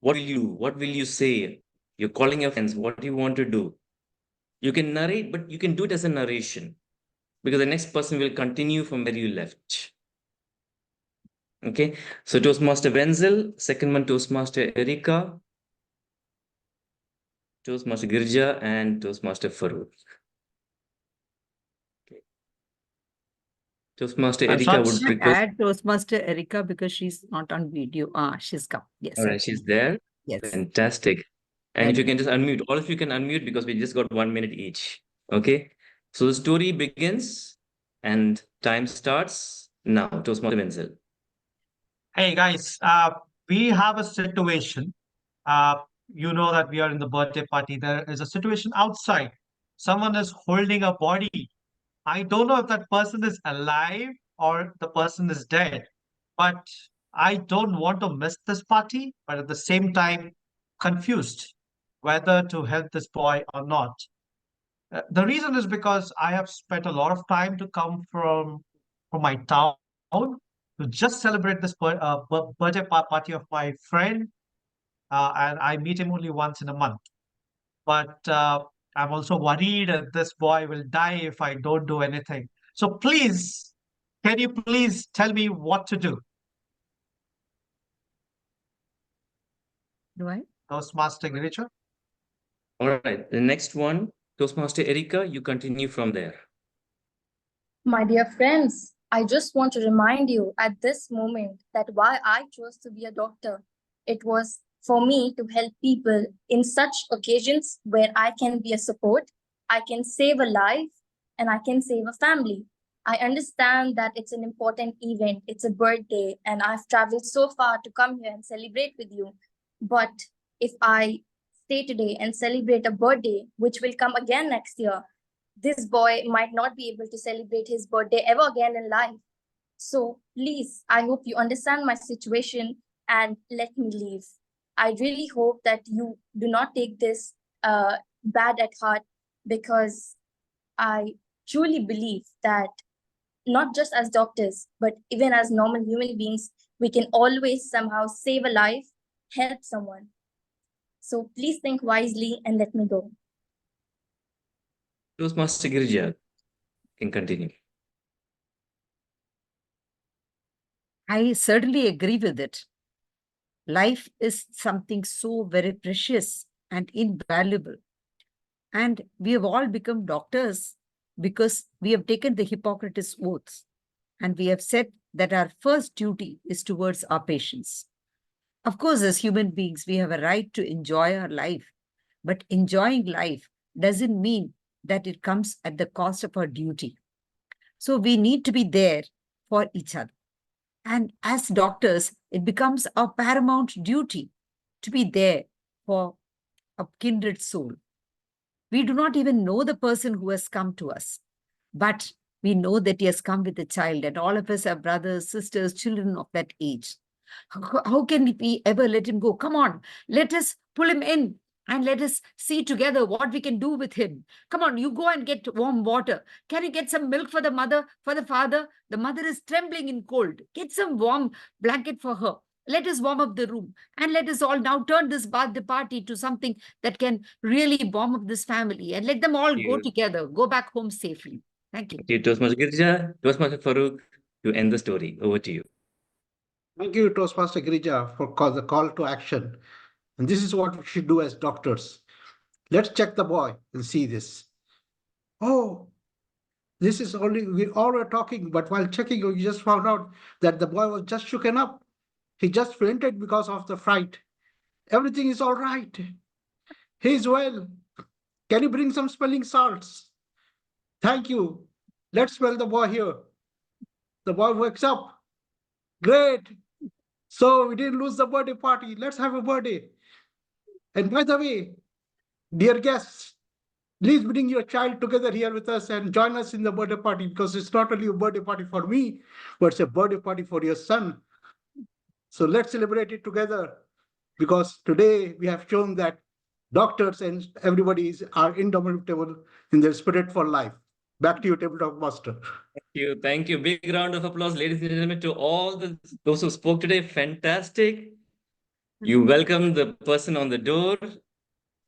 What will you do? What will you say? You're calling your friends. What do you want to do? You can narrate, but you can do it as a narration because the next person will continue from where you left. Okay. So Toastmaster Venzil, second one, Toastmaster Erika, Toastmaster Girija, and Toastmaster Farouk. Okay. Toastmaster Erika would request. Add Toastmaster Erika because she's not on video. She's come. Yes. All right, she's there. Yes. Fantastic. And if you can just unmute, all of you can unmute because we just got 1 minute each. Okay. So the story begins And time starts now. Toastmaster Venzil. Hey guys, we have a situation. You know that we are in the birthday party. There is a situation outside. Someone is holding a body. I don't know if that person is alive or the person is dead, but I don't want to miss this party, but at the same time, confused whether to help this boy or not. The reason is because I have spent a lot of time to come from my town to just celebrate this birthday party of my friend, and I meet him only once in a month. But I'm also worried that this boy will die if I don't do anything. So please, can you please tell me what to do? Do I? Toastmaster Girija. All right. The next one, Toastmaster Erika, you continue from there. My dear friends, I just want to remind you at this moment that why I chose to be a doctor. It was for me to help people in such occasions where I can be a support, I can save a life, and I can save a family. I understand that it's an important event, it's a birthday, and I've traveled so far to come here and celebrate with you. But if I stay today and celebrate a birthday, which will come again next year, this boy might not be able to celebrate his birthday ever again in life. So please, I hope you understand my situation and let me leave. I really hope that you do not take this bad at heart, because I truly believe that not just as doctors, but even as normal human beings, we can always somehow save a life, help someone. So please think wisely and let me go. Toastmaster Girija can continue. I certainly agree with it. Life is something so very precious and invaluable. And we have all become doctors because we have taken the Hippocrates oaths, and we have said that our first duty is towards our patients. Of course, as human beings, we have a right to enjoy our life, but enjoying life doesn't mean that it comes at the cost of our duty. So we need to be there for each other. And as doctors, it becomes our paramount duty to be there for a kindred soul. We do not even know the person who has come to us, but we know that he has come with a child, and all of us are brothers, sisters, children of that age. How can we ever let him go? Come on, let us pull him in and let us see together what we can do with him. Come on, you go and get warm water. Can you get some milk for the mother, for the father? The mother is trembling in cold. Get some warm blanket for her. Let us warm up the room, and let us all now turn this birthday party to something that can really warm up this family, and let them all go together, go back home safely. Thank you. Thank you, Toastmaster Girija. Toastmaster Farooq, to end the story. Over to you. Thank you, Toastmaster Girija, for the call to action. And this is what we should do as doctors. Let's check the boy and see this. Oh, this is only, we all were talking, but while checking, we just found out that the boy was just shooken up. He just fainted because of the fright. Everything is all right. He's well. Can you bring some smelling salts? Thank you. Let's smell the boy here. The boy wakes up. Great. So we didn't lose the birthday party. Let's have a birthday. And by the way, dear guests, please bring your child together here with us and join us in the birthday party, because it's not only a birthday party for me, but it's a birthday party for your son. So let's celebrate it together, because today we have shown that doctors and everybody are indomitable in their spirit for life. Back to you, Tabletop Master. Thank you. Thank you. Big round of applause, ladies and gentlemen, to all those who spoke today. Fantastic. You welcomed the person on the door.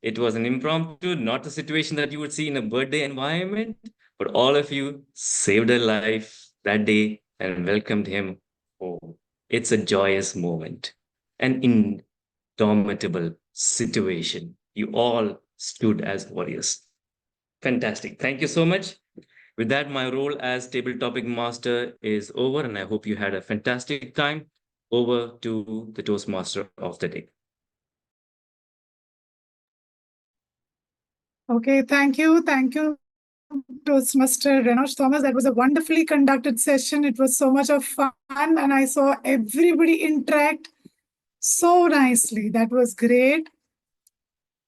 It was an impromptu, not a situation that you would see in a birthday environment, but all of you saved a life that day and welcomed him home. It's a joyous moment, an indomitable situation. You all stood as warriors. Fantastic. Thank you so much. With that, my role as table topic master is over, and I hope you had a fantastic time. Over to the Toastmaster of the day. Okay, thank you. Thank you, Toastmaster Renosh Thomas. That was a wonderfully conducted session. It was so much of fun, and I saw everybody interact so nicely. That was great.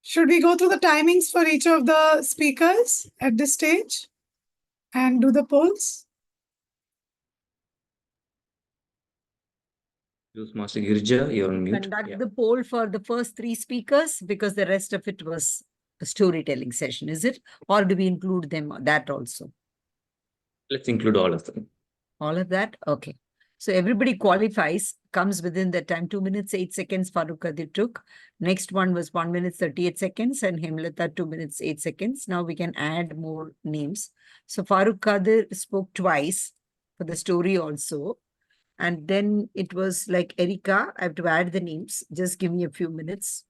Should we go through the timings for each of the speakers at this stage and do the polls? Toastmaster Girija, you're on mute. Conduct Yeah. the poll for the first three speakers because the rest of it was a storytelling session, is it? Or do we include them, that also? Let's include all of them. All of that? Okay. So everybody qualifies, comes within the time, 2 minutes, 8 seconds, Farooq Kadir took. Next one was 1 minute, 38 seconds, and Hemlata, 2 minutes, 8 seconds. Now we can add more names. So Farooq Kadir spoke twice for the story also. And then it was like Erika, I have to add the names. Just give me a few minutes.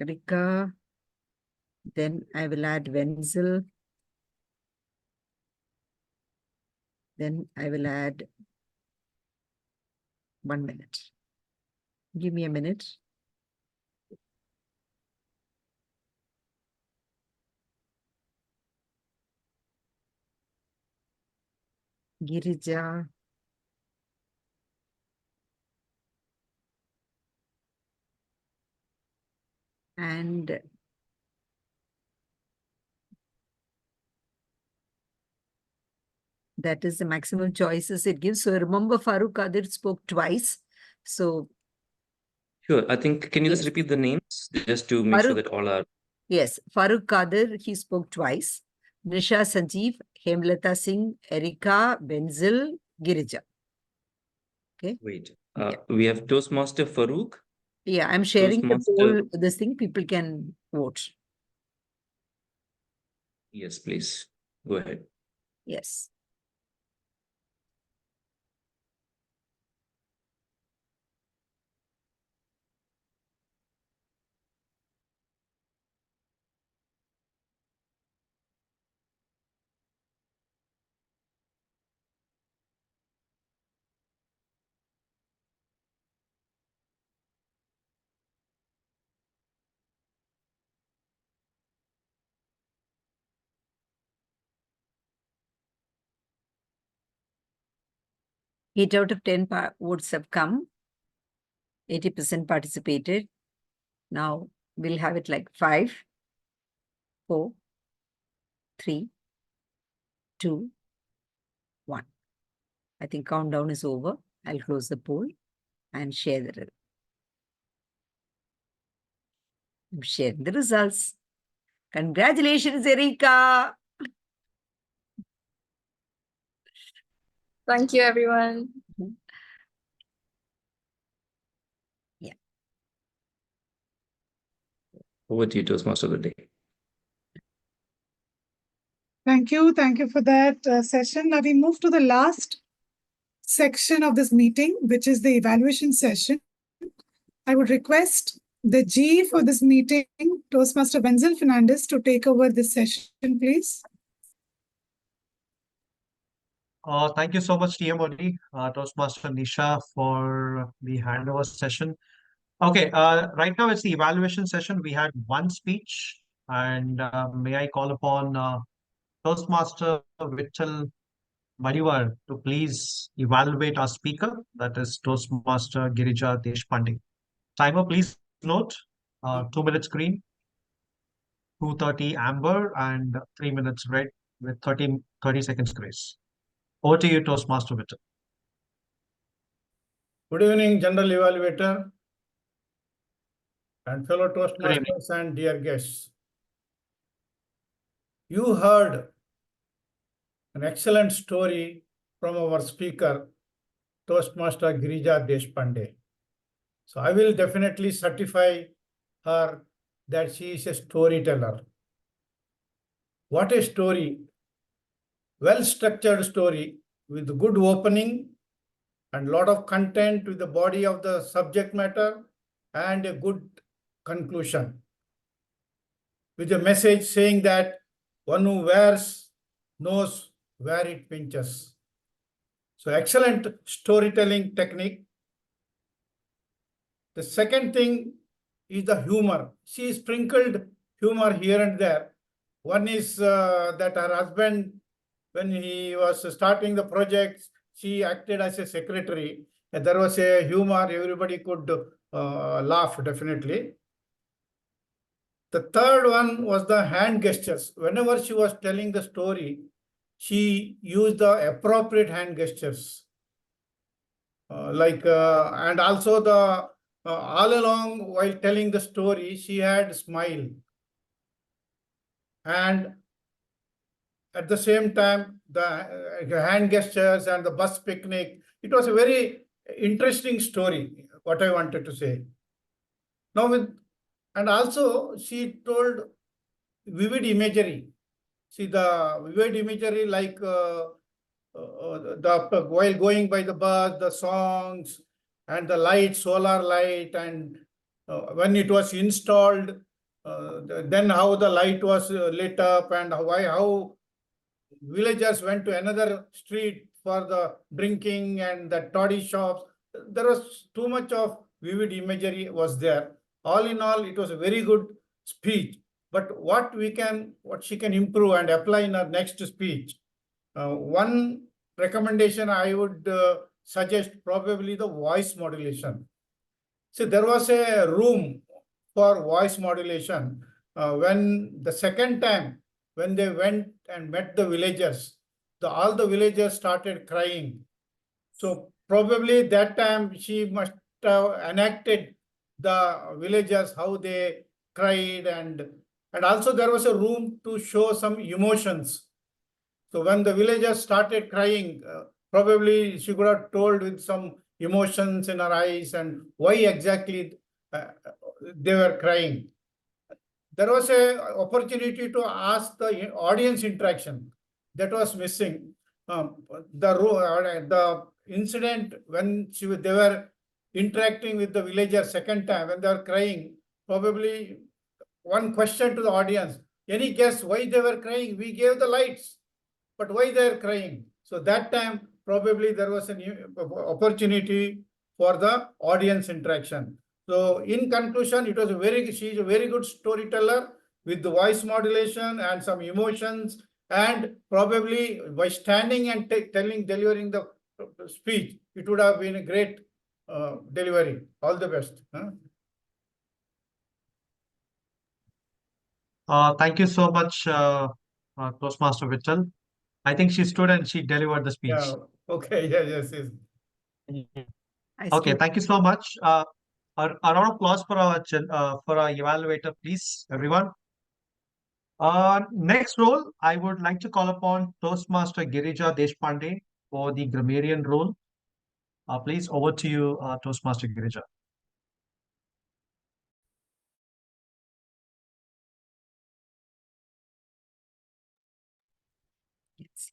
Erika. Then I will add Venzil. Then I will add 1 minute. Give me a minute. Girija. And that is the maximum choices it gives. So remember, Farooq Kadir spoke twice. So Sure. I think, can you just yes. repeat the names just to make sure Farooq, that all are. yes, Farooq Kadir, he spoke twice. Nisha, Sanjeev, Hemlata Singh, Erika, Venzil, Girija. Okay. Wait. Yeah. We have Toastmaster Farooq. Yeah, I'm sharing the Toastmaster. poll, this thing, people can vote. Yes, please. Go ahead. Yes. Eight out of 10 votes have come. 80% participated. Now we'll have it like 5, 4, 3, 2, 1. I think countdown is over. I'll close the poll and share the results. I'm sharing the results. Congratulations, Erika. Thank you, everyone. Yeah. Over to you, Toastmaster of the day. Thank you. Thank you for that session. Now we move to the last section of this meeting, which is the evaluation session. I would request the G for this meeting, Toastmaster Venzil Fernandes, to take over this session, please. Thank you so much, TMoD, Toastmaster Nisha, for the handover session. Okay, right now it's the evaluation session. We had one speech, and may I call upon Toastmaster Vittal Madiwal to please evaluate our speaker, that is Toastmaster Girija Deshpande. Timer, please note, 2 minutes green, 2:30 amber, and 3 minutes red with 30 seconds grace. Over to you, Toastmaster Vittal. Good evening, General Evaluator and fellow Toastmasters and dear guests. You heard an excellent story from our speaker, Toastmaster Girija Deshpande. So I will definitely certify her that she is a storyteller. What a story! Well-structured story with good opening and lot of content with the body of the subject matter and a good conclusion. With a message saying that one who wears knows where it pinches. So excellent storytelling technique. The second thing is the humor. She sprinkled humor here and there. One is that her husband, when he was starting the project, she acted as a secretary. And there was a humor, everybody could laugh, definitely. The third one was the hand gestures. Whenever she was telling the story, she used the appropriate hand gestures. And also all along while telling the story, she had smile. And at the same time, the hand gestures and the bus picnic, it was a very interesting story, what I wanted to say. Now and also she told vivid imagery. See, the vivid imagery, like while going by the bus, the songs and the light, solar light, and when it was installed, then how the light was lit up, and how villagers went to another street for the drinking and the toddy shops. There was too much of vivid imagery was there. All in all, it was a very good speech. But what she can improve and apply in her next speech. One recommendation I would suggest, probably the voice modulation. So there was a room for voice modulation when the second time when they went and met the villagers, all the villagers started crying. So probably that time she must have enacted the villagers, how they cried, and also there was a room to show some emotions. So when the villagers started crying, probably she could have told with some emotions in her eyes and why exactly they were crying. There was an opportunity to ask the audience interaction that was missing. The incident when they were interacting with the villagers second time when they were crying, probably one question to the audience: any guess why they were crying? We gave the lights, but why they are crying? So that time probably there was an opportunity for the audience interaction. So in conclusion, she's a very good storyteller with the voice modulation and some emotions, and probably by standing and delivering the speech, it would have been a great delivery. All the best. Thank you so much, Toastmaster Vittal. I think she stood and she delivered the speech. Yeah. Okay. Yes. Okay. Thank you so much. A round of applause for our evaluator, please, everyone. Next role, I would like to call upon Toastmaster Girija Deshpande for the Grammarian role. Please, over to you, Toastmaster Girija. Yes.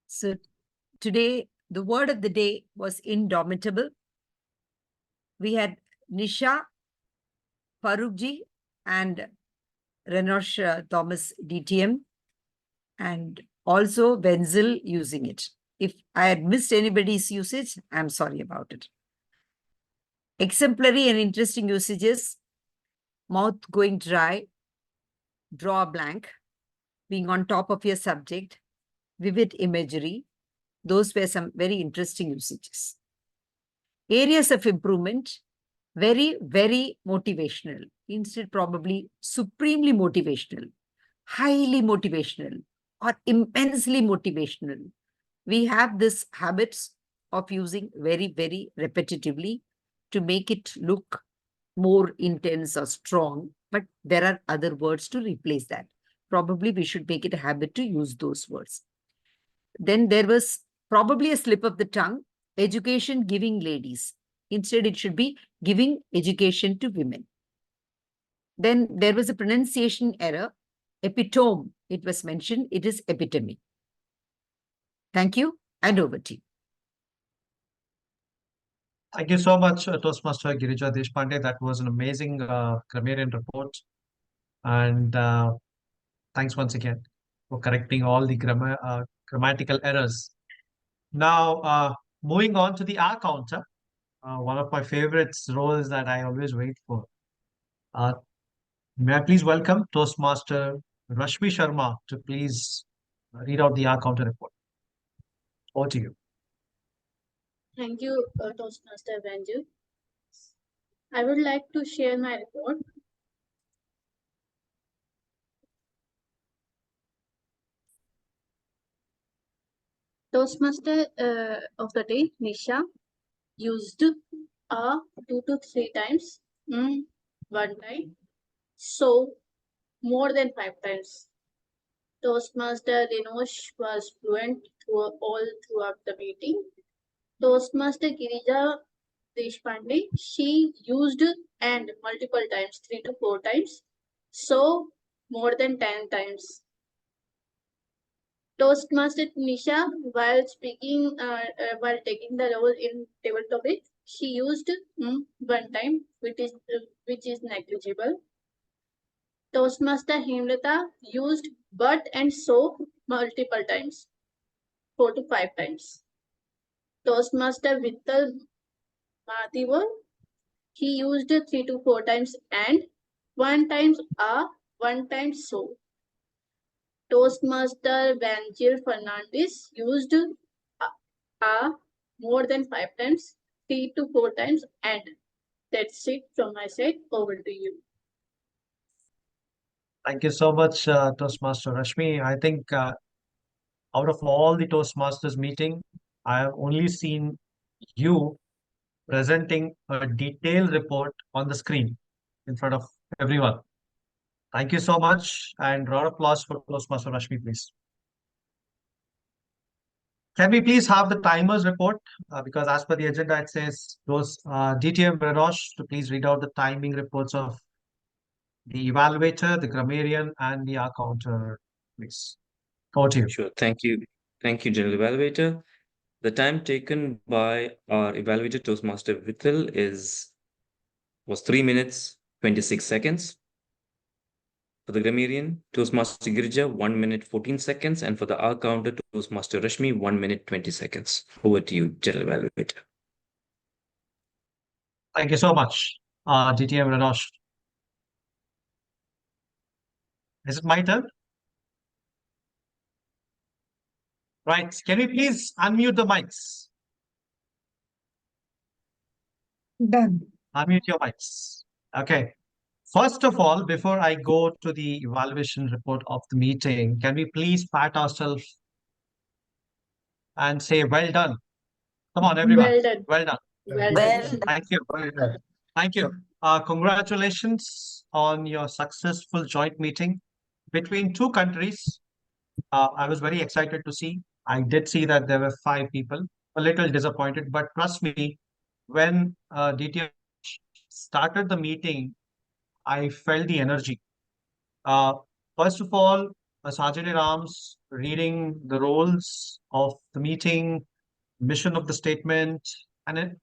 So today, the word of the day was indomitable. We had Nisha, Farooqji, and Renosh Thomas DTM, and also Venzil using it. If I had missed anybody's usage, I'm sorry about it. Exemplary and interesting usages: mouth going dry, draw a blank, being on top of your subject, vivid imagery. Those were some very interesting usages. Areas of improvement: very, very motivational. Instead, probably supremely motivational, highly motivational, or immensely motivational. We have this habits of using very, very repetitively to make it look more intense or strong, but there are other words to replace that. Probably we should make it a habit to use those words. Then there was probably a slip of the tongue: education giving ladies. Instead, it should be giving education to women. Then there was a pronunciation error. Epitome, it was mentioned. It is epitome. Thank you, and over to you. Thank you so much, Toastmaster Girija Deshpande. That was an amazing grammarian report. And thanks once again for correcting all the grammatical errors. Now, moving on to the AhCounter, one of my favorite roles that I always wait for. May I please welcome Toastmaster Rashmi Sharma to please read out the AhCounter report. Over to you. Thank you, Toastmaster Venzil. I would like to share my report. Toastmaster of the day, Nisha, used 2 to 3 times, one time, so more than 5 times. Toastmaster Renosh was fluent all throughout the meeting. Toastmaster Girija Deshpande, she used and multiple times, 3 to 4 times, so more than 10 times. Toastmaster Nisha, while speaking, while taking the role in table topic, she used one time, which is negligible. Toastmaster Hemlata used but and so multiple times, 4 to 5 times. Toastmaster Vittal Madiwal, he used 3 to 4 times and 1 times one time so. Toastmaster Venzil Fernandes used more than 5 times, 3 to 4 times, and that's it from my side. Over to you. Thank you so much, Toastmaster Rashmi. I think out of all the Toastmasters meeting, I have only seen you presenting a detailed report on the screen in front of everyone. Thank you so much, and round of applause for Toastmaster Rashmi, please. Can we please have the timers report? Because as per the agenda, it says those DTM Renosh to please read out the timing reports of the Evaluator, the Grammarian, and the AhCounter, please. Over to you. Sure. Thank you. Thank you, General Evaluator. The time taken by our evaluator Toastmaster Vittal was 3 minutes, 26 seconds. For the Grammarian, Toastmaster Girija, 1 minute, 14 seconds. And for the AhCounter, Toastmaster Rashmi, 1 minute, 20 seconds. Over to you, General Evaluator. Thank you so much, DTM Renosh. Is it my turn? Right. Can we please unmute the mics? Done. Unmute your mics. Okay. First of all, before I go to the evaluation report of the meeting, can we please pat ourselves and say, well done? Come on, everyone. Well done. Well done. Well Well, done. Thank you. Thank you. Congratulations on your successful joint meeting between two countries. I was very excited to see. I did see that there were 5 people, a little disappointed, but trust me, when DTM started the meeting, I felt the energy. First of all, Sergeant Arms reading the roles of the meeting, mission of the statement, and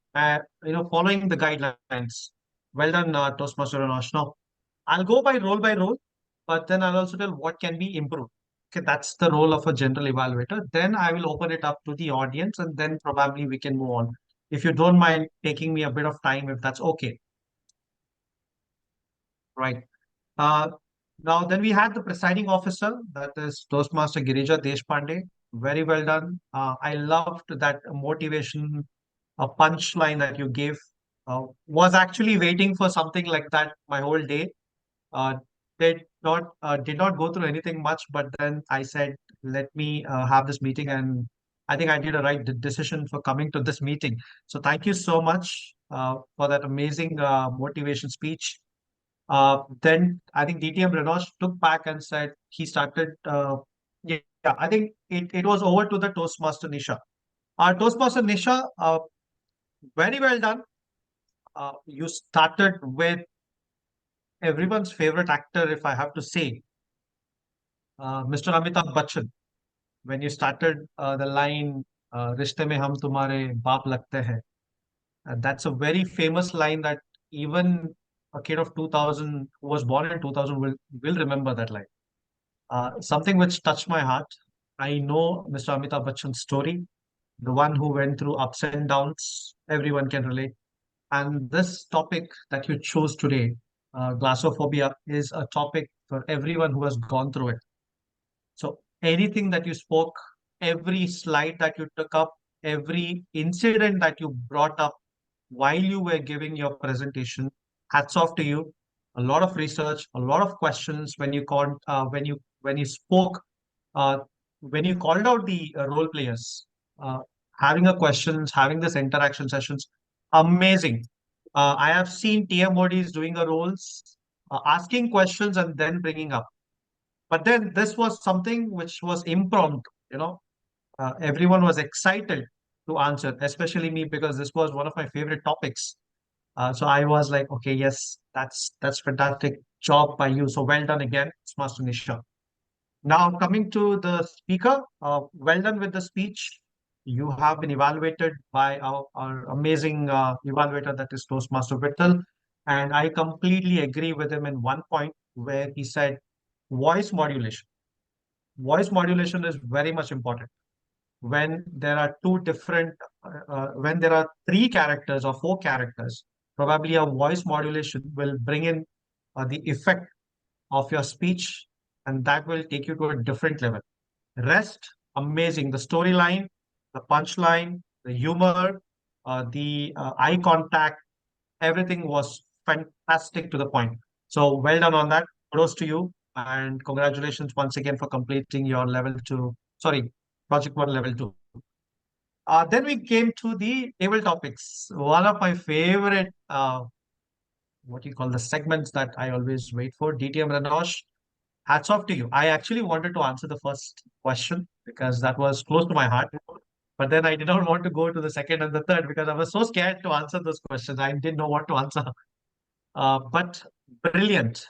following the guidelines. Well done, Toastmaster Renosh. Now, I'll go by role, but then I'll also tell what can be improved. Okay, that's the role of a general evaluator. Then I will open it up to the audience, and then probably we can move on. If you don't mind taking me a bit of time, if that's okay. Right. Now, then we had the presiding officer, that is Toastmaster Girija Deshpande. Very well done. I loved that motivation, a punchline that you gave. Was actually waiting for something like that my whole day. Did not go through anything much, but then I said, let me have this meeting, and I think I did a right decision for coming to this meeting. So thank you so much for that amazing motivation speech. Then I think DTM Renosh took back and said he started. Yeah, I think it was over to the Toastmaster Nisha. Toastmaster Nisha, very well done. You started with everyone's favorite actor, if I have to say, Mr. Amitabh Bachchan. When you started the line, "Rishte mein hum tumhare baap lagte hain," that's a very famous line that even a kid of 2000 who was born in 2000 will remember that line. Something which touched my heart. I know Mr. Amitabh Bachchan's story, the one who went through ups and downs. Everyone can relate. And this topic that you chose today, Glassophobia is a topic for everyone who has gone through it. So anything that you spoke, every slide that you took up, every incident that you brought up while you were giving your presentation, hats off to you. A lot of research, a lot of questions when you when you spoke, uh, when you called out the role players, uh, having a questions, having this interaction sessions, amazing. I have seen TMoDs doing a roles, asking questions and then bringing up. But then this was something which was impromptu, everyone was excited to answer, especially me, because this was one of my favorite topics. So I was like, okay, yes, that's fantastic job by you. So well done again, Master Nisha. Now coming to the speaker, well done with the speech. You have been evaluated by our amazing evaluator, that is Toastmaster Vittal. And I completely agree with him in one point where he said voice modulation. Voice modulation is very much important. When there are when there are 3 characters or 4 characters, probably a voice modulation will bring in the effect of your speech, and that will take you to a different level. Rest, amazing. The storyline, the punchline, the humor, the eye contact, everything was fantastic to the point. So well done on that. Kudos to you, and congratulations once again for completing your project 1 level 2. Then we came to the table topics. One of my favorite, what you call the segments that I always wait for. DTM Renosh, hats off to you. I actually wanted to answer the first question because that was close to my heart. But then I did not want to go to the second and the third because I was so scared to answer those questions. I didn't know what to answer. But brilliant.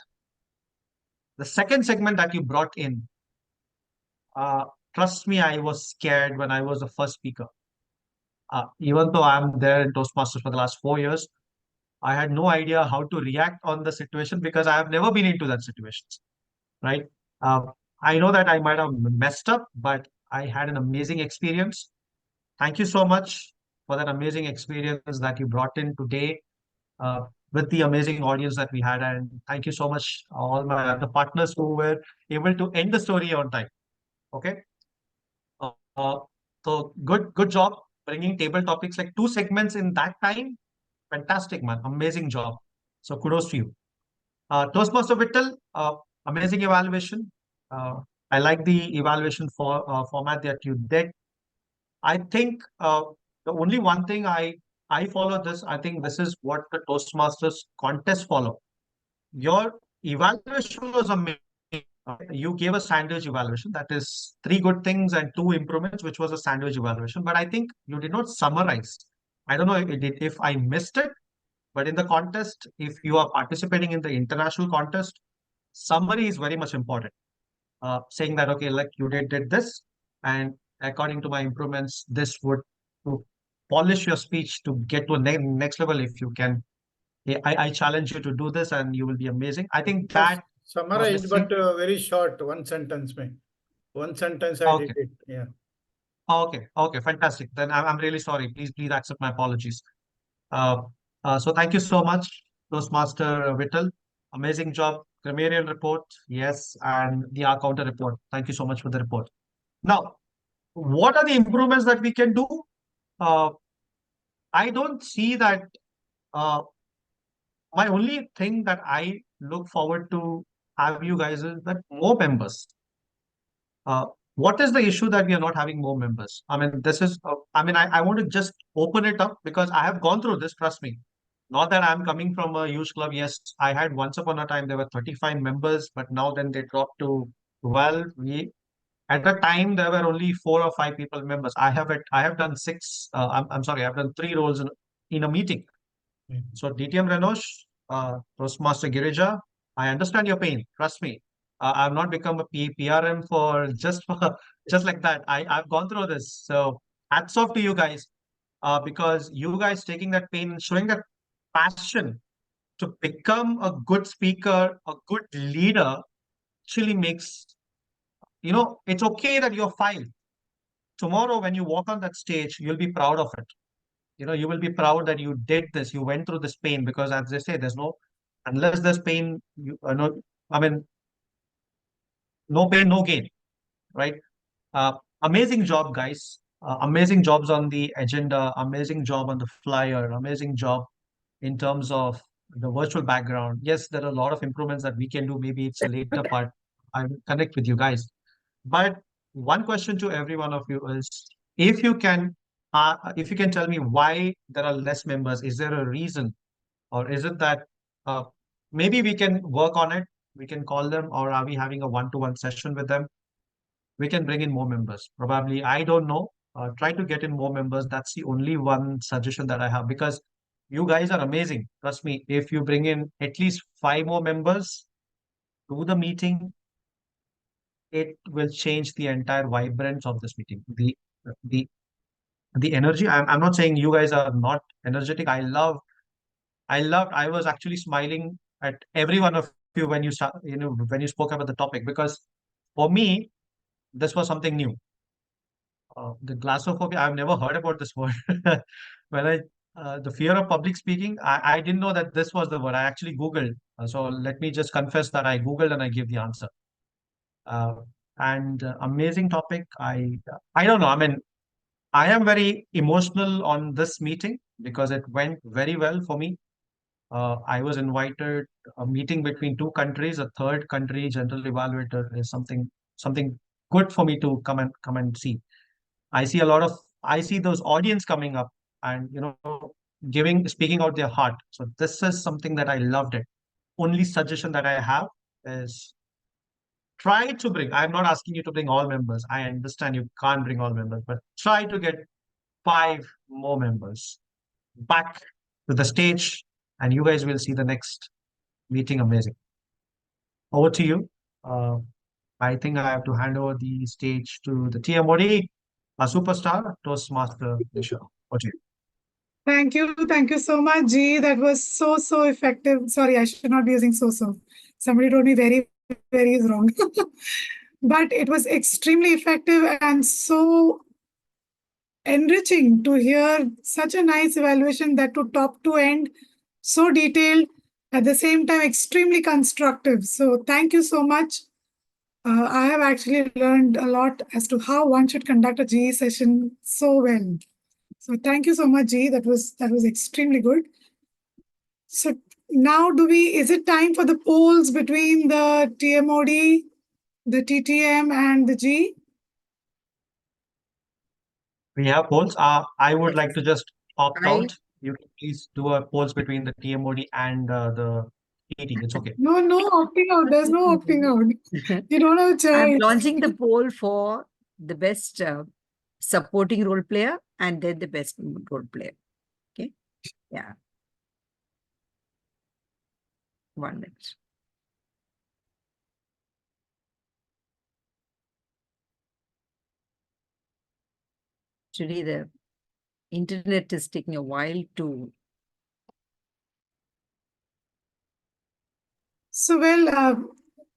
The second segment that you brought in, trust me, I was scared when I was the first speaker. Even though I'm there in Toastmasters for the last 4 years, I had no idea how to react on the situation because I have never been into that situations, right? I know that I might have messed up, but I had an amazing experience. Thank you so much for that amazing experience that you brought in today with the amazing audience that we had. And thank you so much, all my other partners who were able to end the story on time. Okay. Uh, so good job bringing table topics, like 2 segments in that time. Fantastic, man. Amazing job. So kudos to you. Toastmaster Vittal, amazing evaluation. I like the evaluation format that you did. I think the only one thing I follow this. I think this is what the Toastmasters contest follow. Your evaluation was amazing. You gave a sandwich evaluation, that is 3 good things and 2 improvements, which was a sandwich evaluation. But I think you did not summarize. I don't know if I missed it, but in the contest, if you are participating in the international contest, summary is very much important. Saying that, okay, like you did this, and according to my improvements, this would to polish your speech to get to a next level. If you can, I challenge you to do this, and you will be amazing. I think that summarized, but very short. One sentence, man. One sentence I okay. did it. Yeah. Okay, fantastic. Then I'm really sorry. Please accept my apologies. So thank you so much, Toastmaster Vittal. Amazing job. Grammarian report, yes, and the AhCounter report. Thank you so much for the report. Now, what are the improvements that we can do? I don't see that. My only thing that I look forward to have you guys is that more members. What is the issue that we are not having more members? I mean, this is, I want to just open it up because I have gone through this, trust me. Not that I'm coming from a huge club. Yes, I had once upon a time, there were 35 members, but now then they dropped to 12. At the time, there were only 4 or 5 people members. I have done 6, I'm sorry, I've done 3 roles in a meeting. So DTM Renosh, Toastmaster Girija, I understand your pain. Trust me. I've not become a PRM for just like that. I've gone through this. So hats off to you guys, because you guys taking that pain and showing that passion to become a good speaker, a good leader, actually makes, it's okay that you're 5. Tomorrow, when you walk on that stage, you'll be proud of it. You will be proud that you did this, you went through this pain, because as they say, there's no Unless there's pain, no, I mean, no pain, no gain, right? Amazing job, guys. Amazing jobs on the agenda, amazing job on the flyer, amazing job in terms of the virtual background. Yes, there are a lot of improvements that we can do. Maybe it's a later part. I will connect with you guys. But one question to every one of you is, if you can tell me why there are less members, is there a reason, or is it that uh, maybe we can work on it? We can call them, or are we having a one-to-one session with them? We can bring in more members. Probably, I don't know. Try to get in more members. That's the only one suggestion that I have, because you guys are amazing. Trust me, if you bring in at least 5 more members to the meeting, it will change the entire vibrance of this meeting. The the energy. I'm not saying you guys are not energetic. I was actually smiling at every one of you when you start, when you spoke about the topic, because for me, this was something new. The Glassophobbia, I've never heard about this word. When the fear of public speaking, I didn't know that this was the word. I actually Googled. So let me just confess that I Googled and I gave the answer. Uh, and amazing topic. I don't know. I mean, I am very emotional on this meeting because it went very well for me. I was invited a meeting between 2 countries. A third country general evaluator is something good for me to come and see. I see those audience coming up and speaking out their heart. So this is something that I loved it. Only suggestion that I have is try to bring. I'm not asking you to bring all members. I understand you can't bring all members, but try to get 5 more members back to the stage, and you guys will see the next meeting amazing. Over to you. I think I have to hand over the stage to the TMoD, a superstar, Toastmaster Nisha. Over to you. Thank you so much, G. That was so effective. Sorry, I should not be using so. Somebody told me very is wrong. But it was extremely effective and so enriching to hear such a nice evaluation, that to top to end, so detailed, at the same time extremely constructive. So thank you so much. I have actually learned a lot as to how one should conduct a GE session so well. So thank you so much, G. That was extremely good. So now is it time for the polls between the TMoD, the TTM and the G? We have polls. I would like to just opt out. You can please do a polls between the TMoD and the TT. It's okay. No opting out. There's no opting out. You don't have a choice. I'm launching the poll for the best supporting role player and then the best role player. Okay. Yeah. 1 minute. Today the internet is taking a while to. So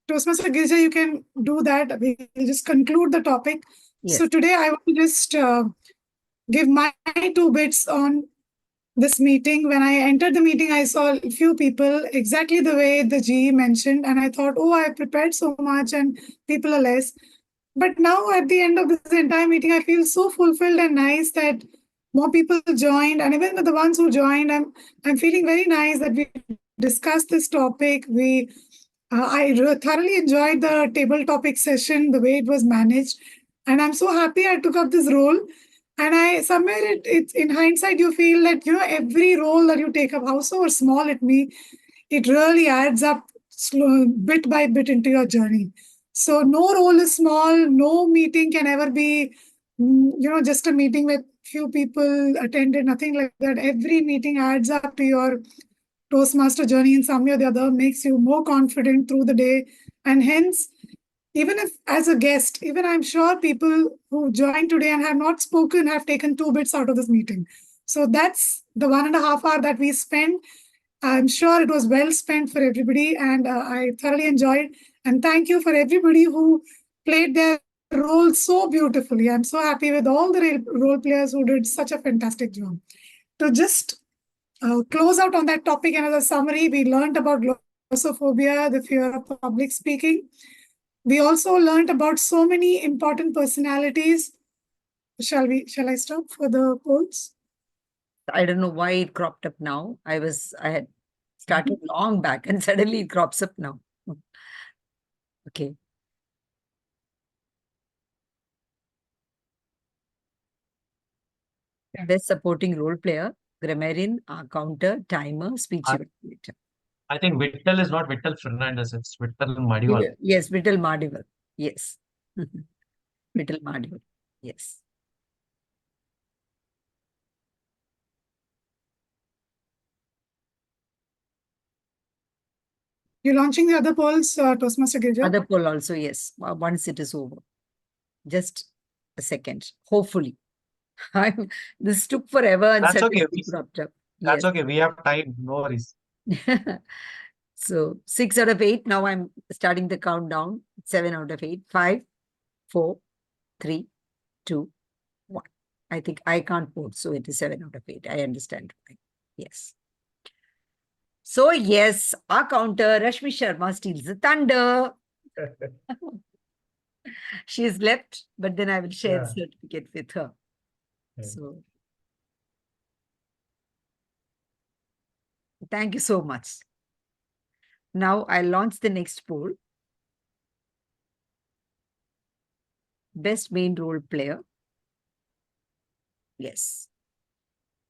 Toastmaster Girija, you can do that. We'll just conclude the topic. Yes. So today I want to just give my 2 bits on this meeting. When I entered the meeting, I saw a few people exactly the way the GE mentioned, and I thought, oh, I prepared so much and people are less. But now at the end of this entire meeting, I feel so fulfilled and nice that more people joined, and even with the ones who joined, I'm feeling very nice that we discussed this topic. I thoroughly enjoyed the table topic session, the way it was managed, and I'm so happy I took up this role. And somewhere it's in hindsight, you feel that every role that you take up, however small it may, it really adds up bit by bit into your journey. So no role is small. No meeting can ever be, just a meeting with few people attended. Nothing like that. Every meeting adds up to your Toastmaster journey in some way or the other, makes you more confident through the day, and hence, even if as a guest, even I'm sure people who joined today and have not spoken have taken 2 bits out of this meeting. So that's the 1.5 hours that we spent. I'm sure it was well spent for everybody, and I thoroughly enjoyed. And thank you for everybody who played their role so beautifully. I'm so happy with all the role players who did such a fantastic job. To just close out on that topic, and as a summary, we learned about glossophobia, the fear of public speaking. We also learned about so many important personalities. Shall I stop for the polls? I don't know why it cropped up now. I had started long back and suddenly it crops up now. Okay. Best supporting role player, grammarian, AhCounter, timer, speech evaluator. I think Vittal is not Vittal Fernandes, it's Vittal Madiwal. Yes, Vittal Madiwal. Yes. Vittal Madiwal. Yes. You're launching the other polls, Toastmaster Girija? Other poll also, yes. Once it is over. Just a second. Hopefully. This took forever and That's okay. suddenly cropped up. That's Yes. okay. We have time. No worries. So 6 out of 8. Now I'm starting the countdown. 7 out of 8. 5, 4, 3, 2, 1. I think I can't vote, so it is 7 out of 8. I understand. Yes. So yes, AhCounter, Rashmi Sharma steals the thunder. She is left, but then I will share the certificate with her. So thank you so much. Now I'll launch the next poll. Best main role player. Yes.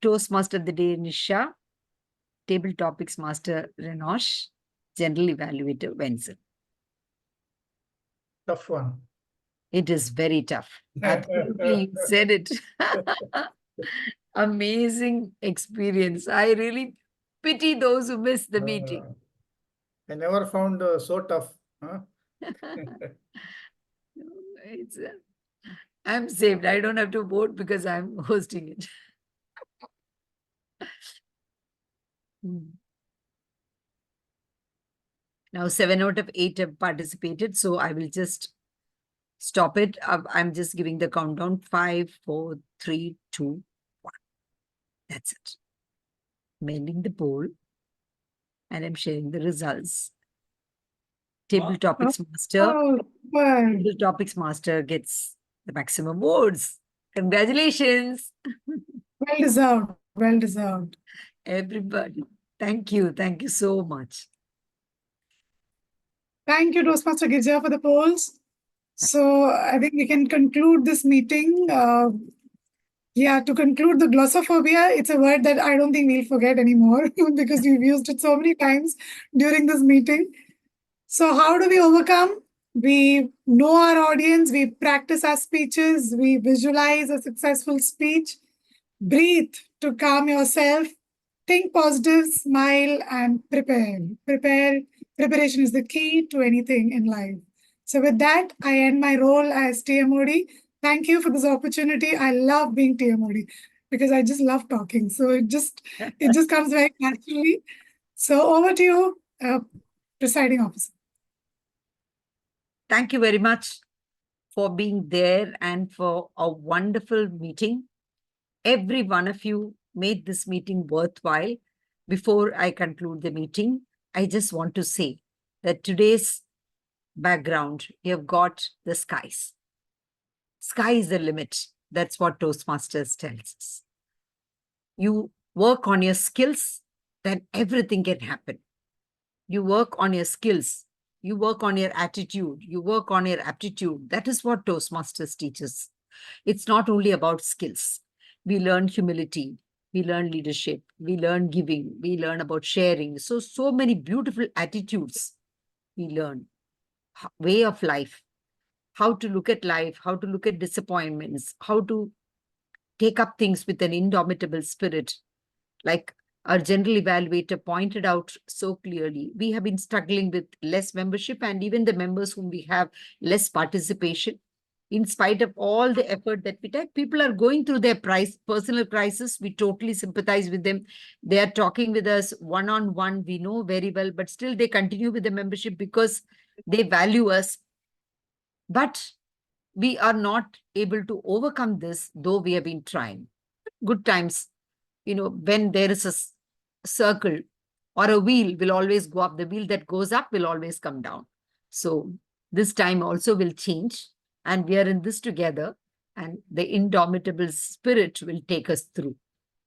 Toastmaster of the day, Nisha. Table topics master, Renosh. General evaluator, Venzil. Tough one. It is very tough. Absolutely, you said it. Amazing experience. I really pity those who missed the meeting. I never found so tough. Huh? I'm saved. I don't have to vote because I'm hosting it. Now 7 out of 8 have participated, so I will just stop it. I'm just giving the countdown. 5, 4, 3, 2, 1. That's it. Mending the poll. And I'm sharing the results. Table topics master. Table topics master gets the maximum votes. Congratulations. Well deserved. Well deserved. Everybody. Thank you. Thank you so much. Thank you, Toastmaster Girija, for the polls. So I think we can conclude this meeting. To conclude, the glossophobia, it's a word that I don't think we'll forget anymore because we've used it so many times during this meeting. So how do we overcome? We know our audience, we practice our speeches, we visualize a successful speech, breathe to calm yourself, think positive, smile, and prepare. Preparation is the key to anything in life. So with that, I end my role as TMoD. Thank you for this opportunity. I love being TMoD because I just love talking. So it just comes very naturally. So over to you, presiding officer. Thank you very much for being there and for a wonderful meeting. Every one of you made this meeting worthwhile. Before I conclude the meeting, I just want to say that today's background, you have got the skies. Sky is the limit. That's what Toastmasters tells us. You work on your skills, then everything can happen. You work on your skills. You work on your attitude. You work on your aptitude. That is what Toastmasters teaches. It's not only about skills. We learn humility. We learn leadership. We learn giving. We learn about sharing. So many beautiful attitudes we learn. Way of life. How to look at life. How to look at disappointments. How to take up things with an indomitable spirit. Like our general evaluator pointed out so clearly, we have been struggling with less membership and even the members whom we have less participation. In spite of all the effort that we take, people are going through their personal crisis. We totally sympathize with them. They are talking with us one-on-one. We know very well, but still they continue with the membership because they value us. But we are not able to overcome this, though we have been trying. Good times, when there is circle or a wheel will always go up. The wheel that goes up will always come down. So this time also will change, and we are in this together, and the indomitable spirit will take us through.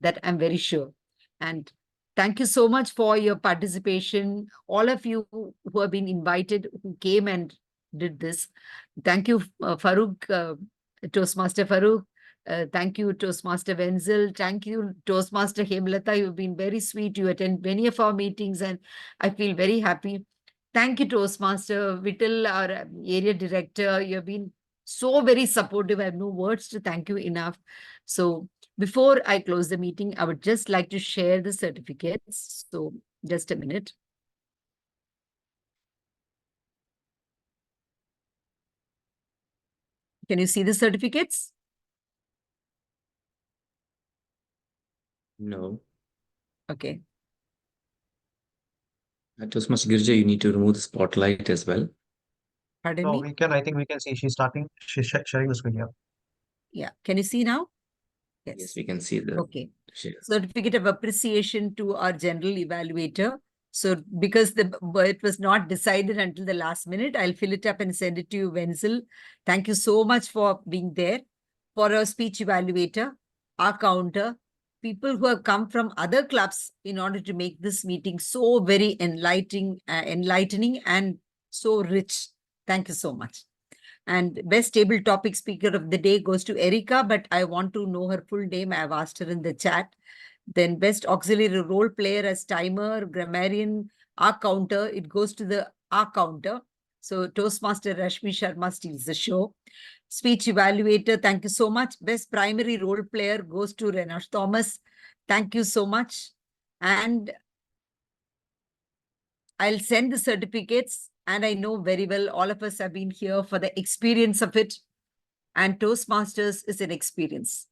That I'm very sure. And thank you so much for your participation. All of you who have been invited, who came and did this. Thank you, Farooq, Toastmaster Farooq. Thank you, Toastmaster Venzil. Thank you, Toastmaster Hemlata. You've been very sweet. You attend many of our meetings, and I feel very happy. Thank you, Toastmaster Vittal, our area director. You have been so very supportive. I have no words to thank you enough. So before I close the meeting, I would just like to share the certificates. So just a minute. Can you see the certificates? No. Okay. Toastmaster Girija, you need to remove the spotlight as well. Pardon No, me? I think we can see she's sharing the screen here. Yeah. Can you see now? Yes, we can see the Okay. share. Certificate of appreciation to our general evaluator. So because it was not decided until the last minute, I'll fill it up and send it to you, Venzil. Thank you so much for being there. For our speech evaluator, AhCounter, people who have come from other clubs in order to make this meeting so very enlightening and so rich. Thank you so much. And best table topic speaker of the day goes to Erica, but I want to know her full name. I have asked her in the chat. Then best auxiliary role player as timer, grammarian, AhCounter. It goes to the AhCounter. So Toastmaster Rashmi Sharma steals the show. Speech evaluator, thank you so much. Best primary role player goes to Renosh Thomas. Thank you so much. And I'll send the certificates, and I know very well all of us have been here for the experience of it. And Toastmasters is an experience.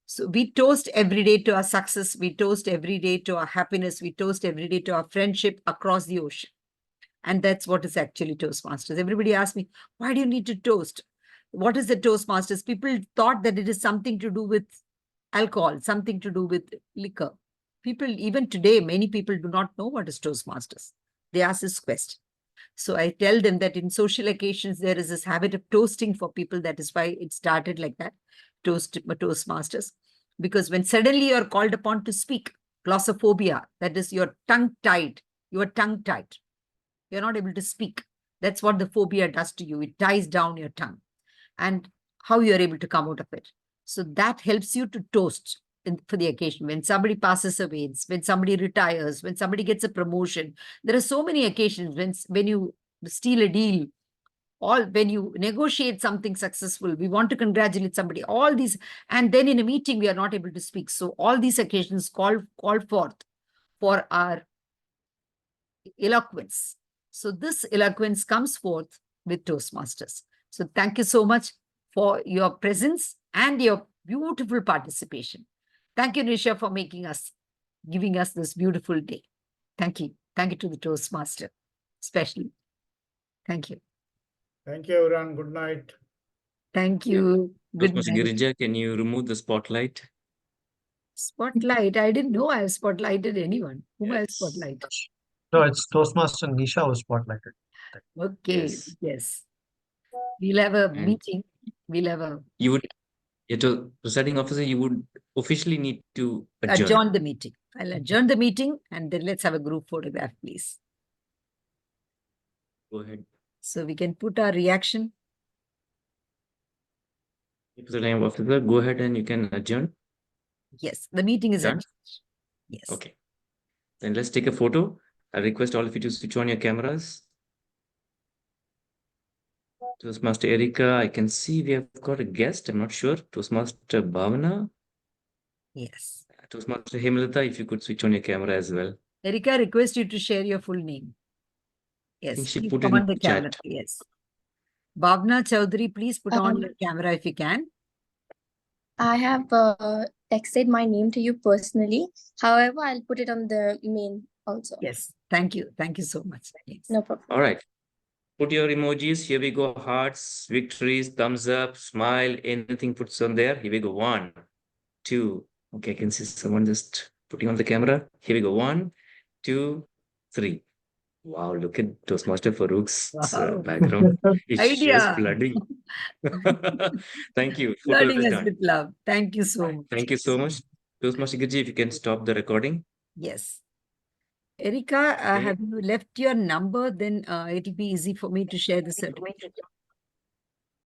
So we toast every day to our success. We toast every day to our happiness. We toast every day to our friendship across the ocean. And that's what is actually Toastmasters. Everybody asks me, why do you need to toast? What is the Toastmasters? People thought that it is something to do with alcohol, something to do with liquor. People, even today, many people do not know what is Toastmasters. They ask this question. So I tell them that in social occasions, there is this habit of toasting for people. That is why it started like that, Toastmasters. Because when suddenly you're called upon to speak, Glassophobbia, that is your tongue tied, you are tongue tied. You're not able to speak. That's what the phobia does to you. It ties down your tongue. And how you're able to come out of it. So that helps you to toast for the occasion. When somebody passes away, when somebody retires, when somebody gets a promotion, there are so many occasions when you steal a deal, when you negotiate something successful, we want to congratulate somebody, all these, and then in a meeting, we are not able to speak. So all these occasions call forth for our eloquence. So this eloquence comes forth with Toastmasters. So thank you so much for your presence and your beautiful participation. Thank you, Nisha, for giving us this beautiful day. Thank you. Thank you to the Toastmaster, especially. Thank you. Thank you, everyone. Good night. Thank you. Good Toastmaster night. Girija, can you remove the spotlight? Spotlight. I didn't know I have spotlighted anyone. Whom I have Yes. spotlighted? No, it's Toastmaster Nisha was spotlighted. Okay. Yes. Yes. We'll have a And meeting. We'll have a you would, presiding officer, you would officially need to adjourn. adjourn the meeting. I'll adjourn the meeting, and then let's have a group photograph, please. Go ahead. So we can put our reaction. Presiding officer, go ahead and you can adjourn. Yes, the meeting is Done? adjourned. Yes. Okay. Then let's take a photo. I request all of you to switch on your cameras. Toastmaster Erica, I can see we have got a guest. I'm not sure. Toastmaster Bhavana. Yes. Toastmaster Hemlata, if you could switch on your camera as well. Erica, I request you to share your full name. I think Yes, she please put come in on the the camera. chat. Yes. Bhavna Chaudhary, please put on your camera if you can. I have texted my name to you personally. However, I'll put it on the main also. Yes. Thank you. Thank you so much. Yes. No problem. All right. Put your emojis. Here we go. Hearts, victories, thumbs up, smile, anything puts on there. Here we go. 1, 2. Okay, I can see someone just putting on the camera. Here we go. 1, 2, 3. Wow, look at Toastmaster Farouk's Wow. background. It's just Idea. flooding. Thank you. Photo Flooding is us done. with love. Thank you so much. Thank you so much. Toastmaster Girija, if you can stop the recording. Yes. Erika, Okay. have you left your number? Then it'll be easy for me to share the certificate.